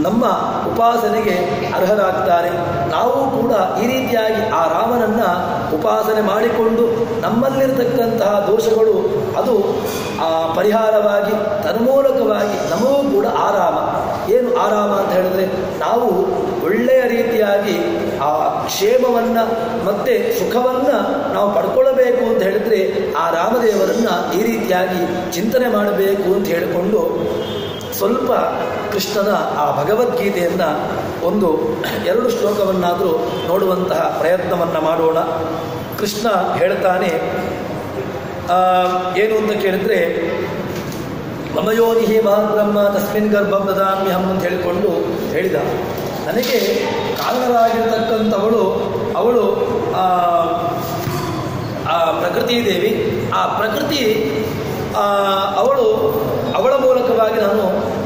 ನಮ್ಮ ಉಪಾಸನೆಗೆ ಅರ್ಹರಾಗ್ತಾರೆ. ನಾವು ಕೂಡ ಈ ರೀತಿಯಾಗಿ ಆ ರಾಮನನ್ನು ಉಪಾಸನೆ ಮಾಡಿಕೊಂಡು ನಮ್ಮಲ್ಲಿರತಕ್ಕಂತಹ ದೋಷಗಳು ಅದು ಪರಿಹಾರವಾಗಿ ತನ್ಮೂಲಕವಾಗಿ ನಮಗೂ ಕೂಡ ಆರಾಮ. ಏನು ಆರಾಮ ಅಂತ ಹೇಳಿದ್ರೆ, ನಾವು ಒಳ್ಳೆಯ ರೀತಿಯಾಗಿ ಆ ಕ್ಷೇಮವನ್ನು ಮತ್ತು ಸುಖವನ್ನು ನಾವು ಪಡ್ಕೊಳ್ಳಬೇಕು ಅಂತ ಹೇಳಿದ್ರೆ ಆ ರಾಮದೇವರನ್ನು ಈ ರೀತಿಯಾಗಿ ಚಿಂತನೆ ಮಾಡಬೇಕು ಅಂತ ಹೇಳಿಕೊಂಡು ಸ್ವಲ್ಪ ಕೃಷ್ಣನ ಆ ಭಗವದ್ಗೀತೆಯನ್ನು ಒಂದು 2 ಶ್ಲೋಕವನ್ನಾದರೂ ನೋಡುವಂತಹ ಪ್ರಯತ್ನವನ್ನು ಮಾಡೋಣ. ಕೃಷ್ಣ ಹೇಳ್ತಾನೆ ಏನು ಅಂತ ಕೇಳಿದರೆ, ಮಮಯೋನಿಹಿ ಮಹಾಬ್ರಹ್ಮ ತಸ್ಮಿನ್ ಗರ್ಭಂ ದದಾಮ್ಯಹಂ ಅಂತ ಹೇಳಿದ. ನನಗೆ ಕಾರಣರಾಗಿರ್ತಕ್ಕಂಥವಳು ಅವಳು ಆ ಪ್ರಕೃತಿ ದೇವಿ. ಆ ಪ್ರಕೃತಿ ಅವಳ ಮೂಲಕವಾಗಿ ನಾನು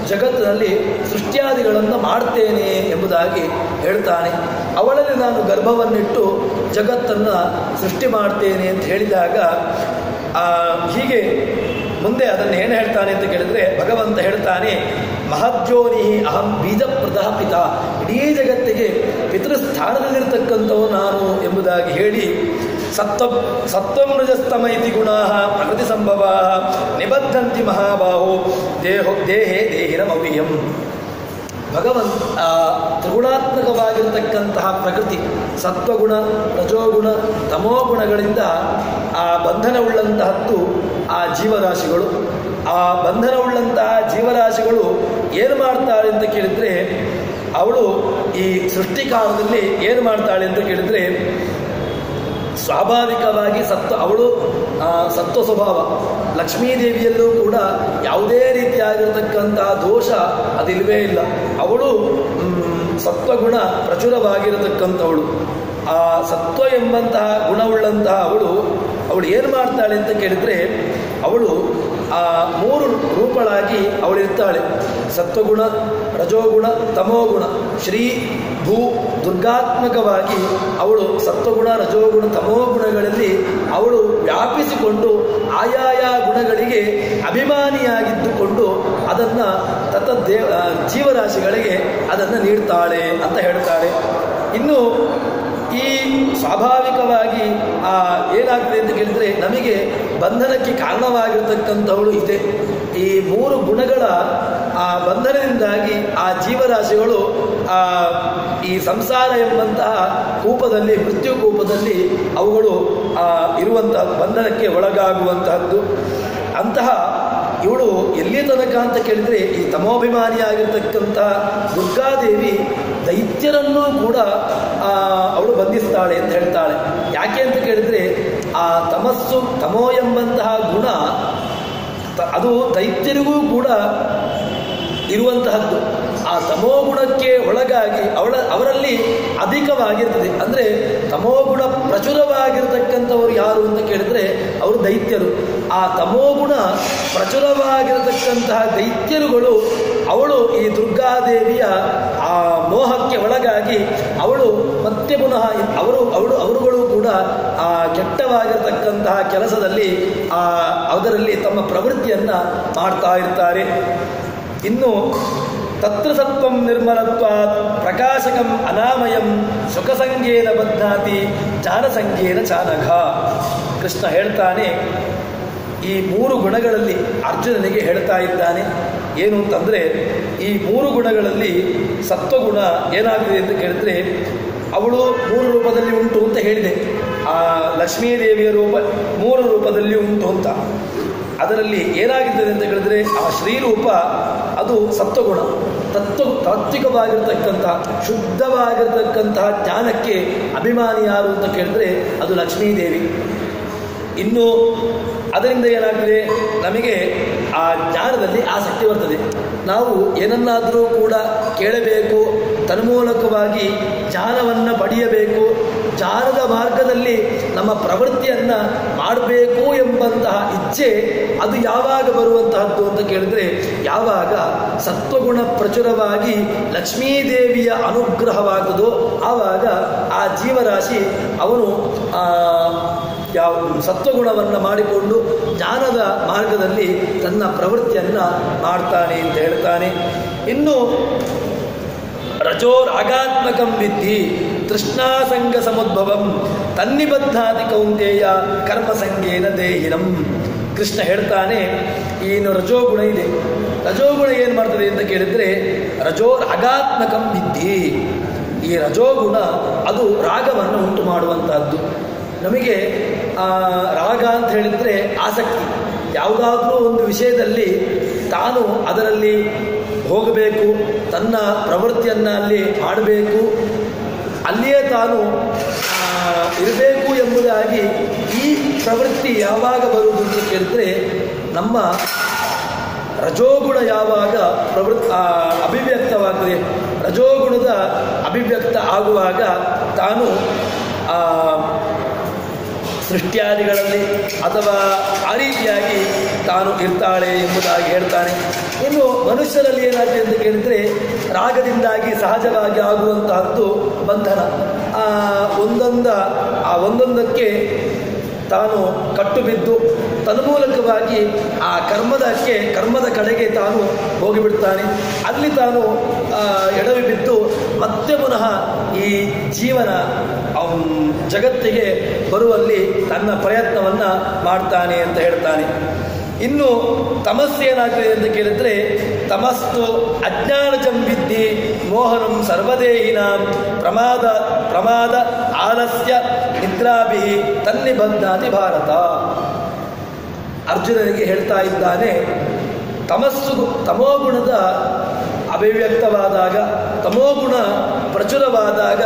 ಜಗತ್ತಿನಲ್ಲಿ ಸೃಷ್ಟಿಯಾದಿಗಳನ್ನು ಮಾಡ್ತೇನೆ ಎಂಬುದಾಗಿ ಹೇಳ್ತಾನೆ. ಅವಳಲ್ಲಿ ನಾನು ಗರ್ಭವನ್ನಿಟ್ಟು ಜಗತ್ತನ್ನು ಸೃಷ್ಟಿ ಮಾಡ್ತೇನೆ ಅಂತ ಹೇಳಿದಾಗ ಹೀಗೆ ಮುಂದೆ ಅದನ್ನು ಏನು ಹೇಳ್ತಾನೆ ಅಂತ ಕೇಳಿದರೆ, ಭಗವಂತ ಹೇಳ್ತಾನೆ ಮಹಜ್ಯೋನಿ ಅಹಂ ಬೀಜಪ್ರದಃ ಪಿತ, ಇಡೀ ಜಗತ್ತಿಗೆ ಪಿತೃಸ್ಥಾನದಲ್ಲಿರ್ತಕ್ಕಂಥವು ನಾನು ಎಂಬುದಾಗಿ ಹೇಳಿ ಸತ್ವಂ ರಜಸ್ತಮೈತಿ ಗುಣಾ ಪ್ರಕೃತಿ ಸಂಭವ ನಿಬದ್ಧಂತಿ ಮಹಾಬಾಹೋ ದೇಹೇ ದೇಹಿನಮವ್ಯಯಂ. ಭಗವಂತ ತ್ರಿಗುಣಾತ್ಮಕವಾಗಿರತಕ್ಕಂತಹ ಪ್ರಕೃತಿ ಸತ್ವಗುಣ ರಜೋಗುಣ ತಮೋಗುಣಗಳಿಂದ ಆ ಬಂಧನವುಳ್ಳಂತಹದ್ದು ಆ ಜೀವರಾಶಿಗಳು. ಆ ಬಂಧನವುಳ್ಳಂತಹ ಜೀವರಾಶಿಗಳು ಏನು ಮಾಡ್ತಾಳೆ ಅಂತ ಕೇಳಿದರೆ, ಅವಳು ಈ ಸೃಷ್ಟಿಕಾಲದಲ್ಲಿ ಏನು ಮಾಡ್ತಾಳೆ ಅಂತ ಕೇಳಿದರೆ, ಸ್ವಾಭಾವಿಕವಾಗಿ ಅವಳು ಸತ್ವ ಸ್ವಭಾವ. ಲಕ್ಷ್ಮೀದೇವಿಯಲ್ಲೂ ಕೂಡ ಯಾವುದೇ ರೀತಿಯಾಗಿರತಕ್ಕಂತಹ ದೋಷ ಅದಿಲ್ವೇ ಇಲ್ಲ. ಅವಳು ಸತ್ವಗುಣ ಪ್ರಚುರವಾಗಿರತಕ್ಕಂಥವಳು. ಆ ಸತ್ವ ಎಂಬಂತಹ ಗುಣವುಳ್ಳಂತಹ ಅವಳು ಏನು ಮಾಡ್ತಾಳೆ ಅಂತ ಕೇಳಿದರೆ, ಅವಳು ಆ ಮೂರು ರೂಪಳಾಗಿ ಅವಳಿರ್ತಾಳೆ. ಸತ್ವಗುಣ ರಜೋಗುಣ ತಮೋಗುಣ ಶ್ರೀ ಭೂ ದುರ್ಗಾತ್ಮಕವಾಗಿ ಅವಳು ಸತ್ವಗುಣ ರಜೋಗುಣ ತಮೋಗುಣಗಳಲ್ಲಿ ಅವಳು ವ್ಯಾಪಿಸಿಕೊಂಡು ಆಯಾಯ ಗುಣಗಳಿಗೆ ಅಭಿಮಾನಿಯಾಗಿದ್ದುಕೊಂಡು ಅದನ್ನು ಜೀವರಾಶಿಗಳಿಗೆ ಅದನ್ನು ನೀಡ್ತಾಳೆ ಅಂತ ಹೇಳ್ತಾಳೆ. ಇನ್ನು ಈ ಸ್ವಾಭಾವಿಕವಾಗಿ ಏನಾಗ್ತದೆ ಅಂತ ಕೇಳಿದರೆ, ನಮಗೆ ಬಂಧನಕ್ಕೆ ಕಾರಣವಾಗಿರ್ತಕ್ಕಂಥವಳು ಇದೆ. ಈ ಮೂರು ಗುಣಗಳ ಆ ಬಂಧನದಿಂದಾಗಿ ಆ ಜೀವರಾಶಿಗಳು ಈ ಸಂಸಾರ ಎಂಬಂತಹ ಕೂಪದಲ್ಲಿ ಮೃತ್ಯು ಕೂಪದಲ್ಲಿ ಅವುಗಳು ಇರುವಂತಹ ಬಂಧನಕ್ಕೆ ಒಳಗಾಗುವಂತಹದ್ದು. ಅಂತಹ ಇವಳು ಎಲ್ಲಿ ತನಕ ಅಂತ ಕೇಳಿದರೆ, ಈ ತಮೋಭಿಮಾನಿಯಾಗಿರ್ತಕ್ಕಂತಹ ದುರ್ಗಾದೇವಿ ದೈತ್ಯರನ್ನೂ ಕೂಡ ಅವಳು ಬಂಧಿಸ್ತಾಳೆ ಅಂತ ಹೇಳ್ತಾಳೆ. ಯಾಕೆ ಅಂತ ಕೇಳಿದರೆ, ಆ ತಮೋ ಎಂಬಂತಹ ಗುಣ ಅದು ದೈತ್ಯರಿಗೂ ಕೂಡ ಇರುವಂತಹದ್ದು. ಆ ತಮೋಗುಣಕ್ಕೆ ಒಳಗಾಗಿ ಅವರಲ್ಲಿ ಅಧಿಕವಾಗಿರ್ತದೆ. ಅಂದರೆ ತಮೋಗುಣ ಪ್ರಚುರವಾಗಿರತಕ್ಕಂಥವರು ಯಾರು ಅಂತ ಕೇಳಿದರೆ ಅವರು ದೈತ್ಯರು. ಆ ತಮೋಗುಣ ಪ್ರಚುರವಾಗಿರತಕ್ಕಂತಹ ದೈತ್ಯರುಗಳು ಅವಳು ಈ ದುರ್ಗಾದೇವಿಯ ಆ ಮೋಹಕ್ಕೆ ಒಳಗಾಗಿ ಅವಳು ಮತ್ತೆ ಪುನಃ ಅವರುಗಳು ಕೂಡ ಆ ಕೆಟ್ಟವಾಗಿರತಕ್ಕಂತಹ ಕೆಲಸದಲ್ಲಿ ಅದರಲ್ಲಿ ತಮ್ಮ ಪ್ರವೃತ್ತಿಯನ್ನು ಮಾಡ್ತಾ ಇರ್ತಾರೆ. ಇನ್ನು ತತ್ರ ಸತ್ವಂ ನಿರ್ಮಲತ್ವಾತ್ ಪ್ರಕಾಶಕಂ ಅನಾಮಯಂ ಸುಖಸಂಗೇನ ಬದ್ಧಾತಿ ಚಾನಸಂಗೇನ ಚಾನಘ. ಕೃಷ್ಣ ಹೇಳ್ತಾನೆ, ಈ ಮೂರು ಗುಣಗಳಲ್ಲಿ ಅರ್ಜುನನಿಗೆ ಹೇಳ್ತಾ ಇದ್ದಾನೆ. ಏನು ಅಂತಂದರೆ, ಈ ಮೂರು ಗುಣಗಳಲ್ಲಿ ಸತ್ವಗುಣ ಏನಾಗಿದೆ ಅಂತ ಕೇಳಿದ್ರೆ, ಅವಳು ಮೂರು ರೂಪದಲ್ಲಿ ಉಂಟು ಅಂತ ಹೇಳಿದೆ. ಆ ಲಕ್ಷ್ಮೀದೇವಿಯ ರೂಪ ಮೂರು ರೂಪದಲ್ಲಿ ಉಂಟು ಅಂತ. ಅದರಲ್ಲಿ ಏನಾಗಿರ್ತದೆ ಅಂತ ಹೇಳಿದ್ರೆ, ಆ ಶ್ರೀರೂಪ ಅದು ಸತ್ವಗುಣ, ತಾತ್ವಿಕವಾಗಿರ್ತಕ್ಕಂತಹ ಶುದ್ಧವಾಗಿರ್ತಕ್ಕಂತಹ ಜ್ಞಾನಕ್ಕೆ ಅಭಿಮಾನಿ ಯಾರು ಅಂತ ಕೇಳಿದ್ರೆ ಅದು ಲಕ್ಷ್ಮೀದೇವಿ. ಇನ್ನು ಅದರಿಂದ ಏನಾಗ್ತದೆ, ನಮಗೆ ಆ ಜ್ಞಾನದಲ್ಲಿ ಆಸಕ್ತಿ ಬರ್ತದೆ. ನಾವು ಏನನ್ನಾದರೂ ಕೂಡ ಕೇಳಬೇಕು, ತನ್ಮೂಲಕವಾಗಿ ಜ್ಞಾನವನ್ನು ಪಡೆಯಬೇಕು, ಜ್ಞಾನದ ಮಾರ್ಗದಲ್ಲಿ ನಮ್ಮ ಪ್ರವೃತ್ತಿಯನ್ನು ಮಾಡಬೇಕು ಎಂಬಂತಹ ಇಚ್ಛೆ ಅದು ಯಾವಾಗ ಬರುವಂತಹದ್ದು ಅಂತ ಕೇಳಿದ್ರೆ, ಯಾವಾಗ ಸತ್ವಗುಣ ಪ್ರಚುರವಾಗಿ ಲಕ್ಷ್ಮೀದೇವಿಯ ಅನುಗ್ರಹವಾಗುತ್ತದೋ ಆವಾಗ ಆ ಜೀವರಾಶಿ ಅವನು ಸತ್ವಗುಣವನ್ನು ಮಾಡಿಕೊಂಡು ಜ್ಞಾನದ ಮಾರ್ಗದಲ್ಲಿ ತನ್ನ ಪ್ರವೃತ್ತಿಯನ್ನು ಮಾಡ್ತಾನೆ ಅಂತ ಹೇಳ್ತಾನೆ. ಇನ್ನು ರಜೋ ರಾಗಾತ್ಮಕಂ ವಿದ್ಧಿ ತೃಷ್ಣಾಸಂಗ ಸಮುದ್ಭವಂ ತನ್ನಿಬದ್ಧಾತಿ ಕೌಂತೇಯ ಕರ್ಮಸಂಗೇನ ದೇಹಿನಂ. ಕೃಷ್ಣ ಹೇಳ್ತಾನೆ, ಏನು ರಜೋಗುಣ ಇದೆ, ರಜೋಗುಣ ಏನು ಮಾಡ್ತದೆ ಅಂತ ಕೇಳಿದರೆ, ರಜೋ ರಾಗಾತ್ಮಕಂ ವಿದ್ಧಿ. ಈ ರಜೋಗುಣ ಅದು ರಾಗವನ್ನು ಉಂಟು ಮಾಡುವಂತಹದ್ದು. ನಮಗೆ ರಾಗ ಅಂತ ಹೇಳಿದರೆ ಆಸಕ್ತಿ, ಯಾವುದಾದ್ರೂ ಒಂದು ವಿಷಯದಲ್ಲಿ ತಾನು ಅದರಲ್ಲಿ ಹೋಗಬೇಕು, ತನ್ನ ಪ್ರವೃತ್ತಿಯನ್ನು ಅಲ್ಲಿ ಮಾಡಬೇಕು, ಅಲ್ಲಿಯೇ ತಾನು ಇರಬೇಕು ಎಂಬುದಾಗಿ ಈ ಪ್ರವೃತ್ತಿ ಯಾವಾಗ ಬರುವುದು ಅಂತ ಕೇಳಿದ್ರೆ, ನಮ್ಮ ರಜೋಗುಣ ಯಾವಾಗ ಅಭಿವ್ಯಕ್ತವಾಗ್ತದೆ, ರಜೋಗುಣದ ಅಭಿವ್ಯಕ್ತ ಆಗುವಾಗ ತಾನು ಸೃಷ್ಟ್ಯಾದಿಗಳಲ್ಲಿ ಅಥವಾ ಆ ರೀತಿಯಾಗಿ ತಾನು ಇರ್ತಾಳೆ ಎಂಬುದಾಗಿ ಹೇಳ್ತಾನೆ. ಇನ್ನು ಮನುಷ್ಯರಲ್ಲಿ ಏನಾಗಿದೆ ಅಂತ ಕೇಳಿದರೆ, ರಾಗದಿಂದಾಗಿ ಸಹಜವಾಗಿ ಆಗುವಂತಹದ್ದು ಬಂಧನ. ಒಂದೊಂದಕ್ಕೆ ತಾನು ಕಟ್ಟು ಬಿದ್ದು ತನ್ಮೂಲಕವಾಗಿ ಆ ಕರ್ಮದ ಕಡೆಗೆ ತಾನು ಹೋಗಿಬಿಡ್ತಾನೆ. ಅಲ್ಲಿ ತಾನು ಎಡವಿ ಬಿದ್ದು ಮತ್ತೆ ಪುನಃ ಈ ಜೀವನ ಜಗತ್ತಿಗೆ ಬರುವಲ್ಲಿ ತನ್ನ ಪ್ರಯತ್ನವನ್ನು ಮಾಡ್ತಾನೆ ಅಂತ ಹೇಳ್ತಾನೆ. ಇನ್ನು ತಮಸ್ಸೇನಾಗ್ತದೆ ಅಂತ ಕೇಳಿದ್ರೆ, ತಮಸ್ತು ಅಜ್ಞಾನಜಂ ವಿದ್ಧಿ ಮೋಹನಂ ಸರ್ವದೇಹಿನಾಂ ಪ್ರಮಾದ ಆಲಸ್ಯ ನಿದ್ರಾಭಿ ತನ್ನಿಬಂಧಾತಿ ಭಾರತ. ಅರ್ಜುನನಿಗೆ ಹೇಳ್ತಾ ಇದ್ದಾನೆ, ತಮೋಗುಣದ ಅಭಿವ್ಯಕ್ತವಾದಾಗ, ತಮೋಗುಣ ಪ್ರಚುರವಾದಾಗ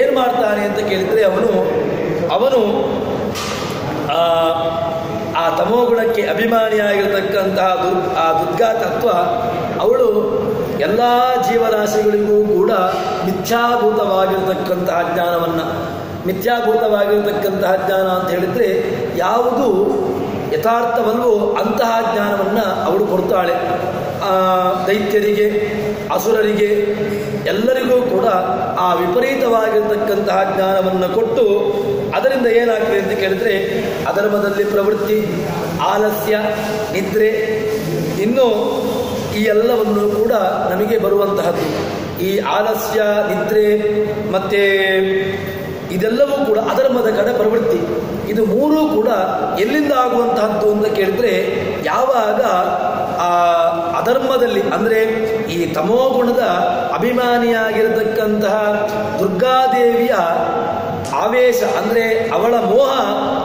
ಏನು ಮಾಡ್ತಾನೆ ಅಂತ ಕೇಳಿದರೆ ಅವನು ಆ ತಮೋಗುಣಕ್ಕೆ ಅಭಿಮಾನಿಯಾಗಿರ್ತಕ್ಕಂತಹ ಆ ದುರ್ಗಾ ತತ್ವ ಅವಳು ಎಲ್ಲ ಜೀವರಾಶಿಗಳಿಗೂ ಕೂಡ ಮಿಥ್ಯಾಭೂತವಾಗಿರ್ತಕ್ಕಂತಹ ಜ್ಞಾನ ಅಂತ ಹೇಳಿದರೆ ಯಾವುದು ಯಥಾರ್ಥವಲ್ಲವೋ ಅಂತಹ ಜ್ಞಾನವನ್ನು ಅವಳು ಕೊಡ್ತಾಳೆ. ದೈತ್ಯರಿಗೆ, ಅಸುರರಿಗೆ, ಎಲ್ಲರಿಗೂ ಕೂಡ ಆ ವಿಪರೀತವಾಗಿರ್ತಕ್ಕಂತಹ ಜ್ಞಾನವನ್ನು ಕೊಟ್ಟು ಅದರಿಂದ ಏನಾಗ್ತದೆ ಅಂತ ಕೇಳಿದರೆ ಅಧರ್ಮದಲ್ಲಿ ಪ್ರವೃತ್ತಿ, ಆಲಸ್ಯ, ನಿದ್ರೆ, ಇನ್ನು ಈ ಎಲ್ಲವನ್ನು ಕೂಡ ನಮಗೆ ಬರುವಂತಹದ್ದು. ಈ ಆಲಸ್ಯ, ನಿದ್ರೆ ಮತ್ತು ಇದೆಲ್ಲವೂ ಕೂಡ ಅಧರ್ಮದ ಕಡೆ ಪ್ರವೃತ್ತಿ. ಇದು ಮೂರೂ ಕೂಡ ಎಲ್ಲಿಂದ ಆಗುವಂತಹದ್ದು ಅಂತ ಕೇಳಿದ್ರೆ, ಯಾವಾಗ ಆ ಅಧರ್ಮದಲ್ಲಿ ಅಂದರೆ ಈ ತಮೋಗುಣದ ಅಭಿಮಾನಿಯಾಗಿರತಕ್ಕಂತಹ ದುರ್ಗಾದೇವಿಯ ಆವೇಶ ಅಂದರೆ ಅವಳ ಮೋಹ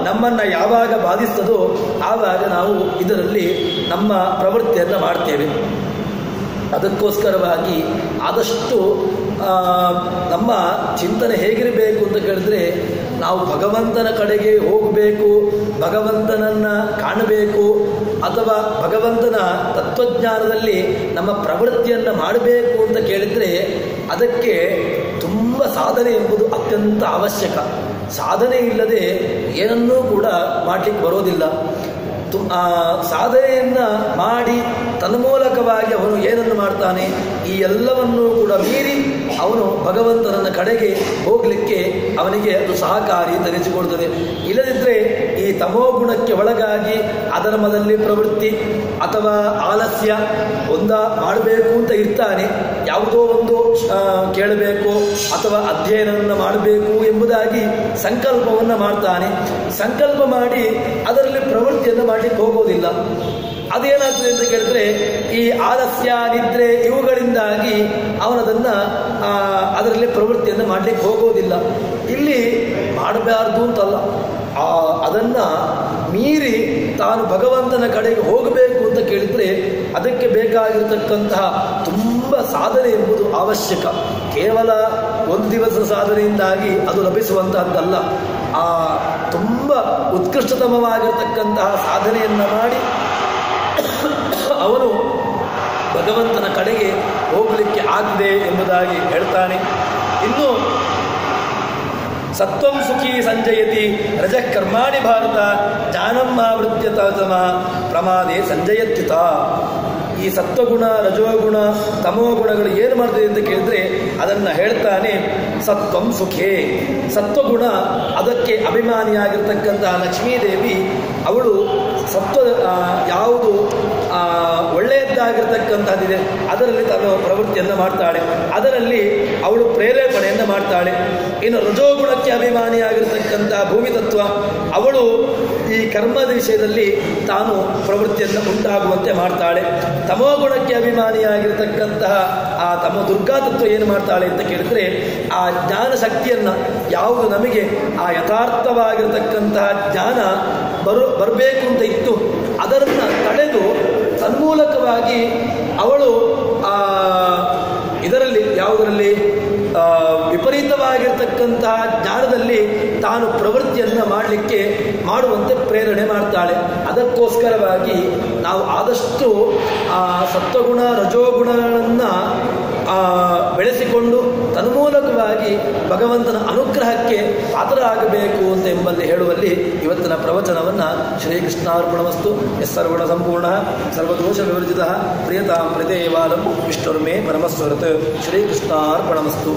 ನಮ್ಮನ್ನು ಯಾವಾಗ ಬಾಧಿಸ್ತದೋ ಆವಾಗ ನಾವು ಇದರಲ್ಲಿ ನಮ್ಮ ಪ್ರವೃತ್ತಿಯನ್ನು ಮಾಡ್ತೇವೆ. ಅದಕ್ಕೋಸ್ಕರವಾಗಿ ಆದಷ್ಟು ನಮ್ಮ ಚಿಂತನೆ ಹೇಗಿರಬೇಕು ಅಂತ ಕೇಳಿದ್ರೆ, ನಾವು ಭಗವಂತನ ಕಡೆಗೆ ಹೋಗಬೇಕು, ಭಗವಂತನನ್ನು ಕಾಣಬೇಕು, ಅಥವಾ ಭಗವಂತನ ತತ್ವಜ್ಞಾನದಲ್ಲಿ ನಮ್ಮ ಪ್ರವೃತ್ತಿಯನ್ನು ಮಾಡಬೇಕು ಅಂತ ಕೇಳಿದರೆ ಅದಕ್ಕೆ ತುಂಬ ಸಾಧನೆ ಎಂಬುದು ಅತ್ಯಂತ ಅವಶ್ಯಕ. ಸಾಧನೆ ಇಲ್ಲದೆ ಏನನ್ನೂ ಕೂಡ ಮಾಡಲಿಕ್ಕೆ ಬರೋದಿಲ್ಲ. ಸಾಧನೆಯನ್ನು ಮಾಡಿ ತನ್ಮೂಲಕವಾಗಿ ಅವನು ಏನನ್ನು ಮಾಡ್ತಾನೆ, ಈ ಎಲ್ಲವನ್ನೂ ಕೂಡ ಮೀರಿ ಅವನು ಭಗವಂತನ ಕಡೆಗೆ ಹೋಗಲಿಕ್ಕೆ ಅವನಿಗೆ ಅದು ಸಹಕಾರಿ ತರಿಸಿಕೊಡ್ತದೆ. ಇಲ್ಲದಿದ್ದರೆ ಈ ತಮೋಗುಣಕ್ಕೆ ಒಳಗಾಗಿ ಅಧರ್ಮದಲ್ಲಿ ಪ್ರವೃತ್ತಿ ಅಥವಾ ಆಲಸ್ಯ ಮಾಡಬೇಕು ಅಂತ ಇರ್ತಾನೆ, ಯಾವುದೋ ಒಂದು ಕೇಳಬೇಕು ಅಥವಾ ಅಧ್ಯಯನವನ್ನು ಮಾಡಬೇಕು ಎಂಬುದಾಗಿ ಸಂಕಲ್ಪವನ್ನು ಮಾಡ್ತಾನೆ. ಸಂಕಲ್ಪ ಮಾಡಿ ಅದರಲ್ಲಿ ಪ್ರವೃತ್ತಿಯನ್ನು ಮಾಡಲಿಕ್ಕೆ ಹೋಗೋದಿಲ್ಲ. ಅದೇನಾಗ್ತದೆ ಅಂತ ಕೇಳಿದ್ರೆ, ಈ ಆಲಸ್ಯ, ನಿದ್ರೆ ಇವುಗಳಿಂದಾಗಿ ಅವನದನ್ನು ಅದರಲ್ಲಿ ಪ್ರವೃತ್ತಿಯನ್ನು ಮಾಡಲಿಕ್ಕೆ ಹೋಗೋದಿಲ್ಲ. ಇಲ್ಲಿ ಮಾಡಬಾರ್ದು ಅಂತಲ್ಲ, ಅದನ್ನು ಮೀರಿ ತಾನು ಭಗವಂತನ ಕಡೆಗೆ ಹೋಗಬೇಕು ಅಂತ ಕೇಳಿದರೆ ಅದಕ್ಕೆ ಬೇಕಾಗಿರತಕ್ಕಂತಹ ತುಂಬ ಸಾಧನೆ ಎಂಬುದು ಅವಶ್ಯಕ. ಕೇವಲ ಒಂದು ದಿವಸದ ಸಾಧನೆಯಿಂದಾಗಿ ಅದು ಲಭಿಸುವಂತಹದ್ದಲ್ಲ. ತುಂಬ ಉತ್ಕೃಷ್ಟತಮವಾಗಿರತಕ್ಕಂತಹ ಸಾಧನೆಯನ್ನು ಮಾಡಿ ಅವನು ಭಗವಂತನ ಕಡೆಗೆ ಹೋಗಲಿಕ್ಕೆ ಆಗದೆ ಎಂಬುದಾಗಿ ಹೇಳ್ತಾನೆ. ಇನ್ನು ಸತ್ವಂ ಸುಖಿ ಸಂಜಯತಿ ರಜಃ ಕರ್ಮಾಣಿ ಭಾರತ ಜ್ಞಾನಮಾವೃತ್ಯ ತಮ ಪ್ರಮಾದೇ ಸಂಜಯತ್ಯುತ. ಈ ಸತ್ವಗುಣ, ರಜೋಗುಣ, ತಮೋಗುಣಗಳು ಏನು ಮಾಡ್ತದೆ ಅಂತ ಕೇಳಿದ್ರೆ ಅದನ್ನು ಹೇಳ್ತಾನೆ. ಸತ್ವಂ ಸುಖೇ, ಸತ್ವಗುಣ ಅದಕ್ಕೆ ಅಭಿಮಾನಿಯಾಗಿರ್ತಕ್ಕಂತಹ ಲಕ್ಷ್ಮೀದೇವಿ ಅವಳು ಯಾವುದು ಒಳ್ಳೆಯದ್ದಾಗಿರ್ತಕ್ಕಂಥದ್ದಿದೆ ಅದರಲ್ಲಿ ತಾನು ಪ್ರವೃತ್ತಿಯನ್ನು ಮಾಡ್ತಾಳೆ, ಅದರಲ್ಲಿ ಅವಳು ಪ್ರೇರೇಪಣೆಯನ್ನು ಮಾಡ್ತಾಳೆ. ಇನ್ನು ರಜೋಗುಣಕ್ಕೆ ಅಭಿಮಾನಿಯಾಗಿರ್ತಕ್ಕಂತಹ ಭೂಮಿ ತತ್ವ ಅವಳು ಈ ಕರ್ಮದ ವಿಷಯದಲ್ಲಿ ತಾನು ಪ್ರವೃತ್ತಿಯನ್ನು ಉಂಟಾಗುವಂತೆ ಮಾಡ್ತಾಳೆ. ತಮೋಗುಣಕ್ಕೆ ಅಭಿಮಾನಿಯಾಗಿರ್ತಕ್ಕಂತಹ ಆ ದುರ್ಗಾ ತತ್ವ ಏನು ಮಾಡ್ತಾಳೆ ಅಂತ ಕೇಳಿದ್ರೆ, ಆ ಜ್ಞಾನ ಶಕ್ತಿಯನ್ನು ಯಾವುದು ನಮಗೆ ಆ ಯಥಾರ್ಥವಾಗಿರತಕ್ಕಂತಹ ಜ್ಞಾನ ಬರಬೇಕು ಅಂತ ಇತ್ತು ಅದನ್ನು ತಡೆದು ತನ್ಮೂಲಕವಾಗಿ ಅವಳು ಇದರಲ್ಲಿ ಯಾವುದರಲ್ಲಿ ವಿಪರೀತವಾಗಿರ್ತಕ್ಕಂತಹ ಜ್ಞಾನದಲ್ಲಿ ತಾನು ಪ್ರವೃತ್ತಿಯನ್ನು ಮಾಡುವಂತೆ ಪ್ರೇರಣೆ ಮಾಡ್ತಾಳೆ. ಅದಕ್ಕೋಸ್ಕರವಾಗಿ ನಾವು ಆದಷ್ಟು ಸತ್ವಗುಣ, ರಜೋಗುಣಗಳನ್ನು ಬೆಳೆಸಿಕೊಂಡು ತನ್ಮೂಲಕವಾಗಿ ಭಗವಂತನ ಅನುಗ್ರಹಕ್ಕೆ ಪಾತ್ರರಾಗಬೇಕು ಅಂತ ಎಂಬಲ್ಲಿ ಹೇಳುವಲ್ಲಿ ಇವತ್ತಿನ ಪ್ರವಚನವನ್ನು ಶ್ರೀಕೃಷ್ಣಾರ್ಪಣಮಸ್ತು. ಸರ್ವಗುಣ ಸಂಪೂರ್ಣ ಸರ್ವದೋಷ ವಿವರ್ಜಿತ ಪ್ರಿಯತಾಂ ಪ್ರಿಯದೇವಾಲಂ ವಿಷ್ಣುರ್ಮೇ ಪರಮಸ್ವರತ್. ಶ್ರೀಕೃಷ್ಣಾರ್ಪಣಮಸ್ತು.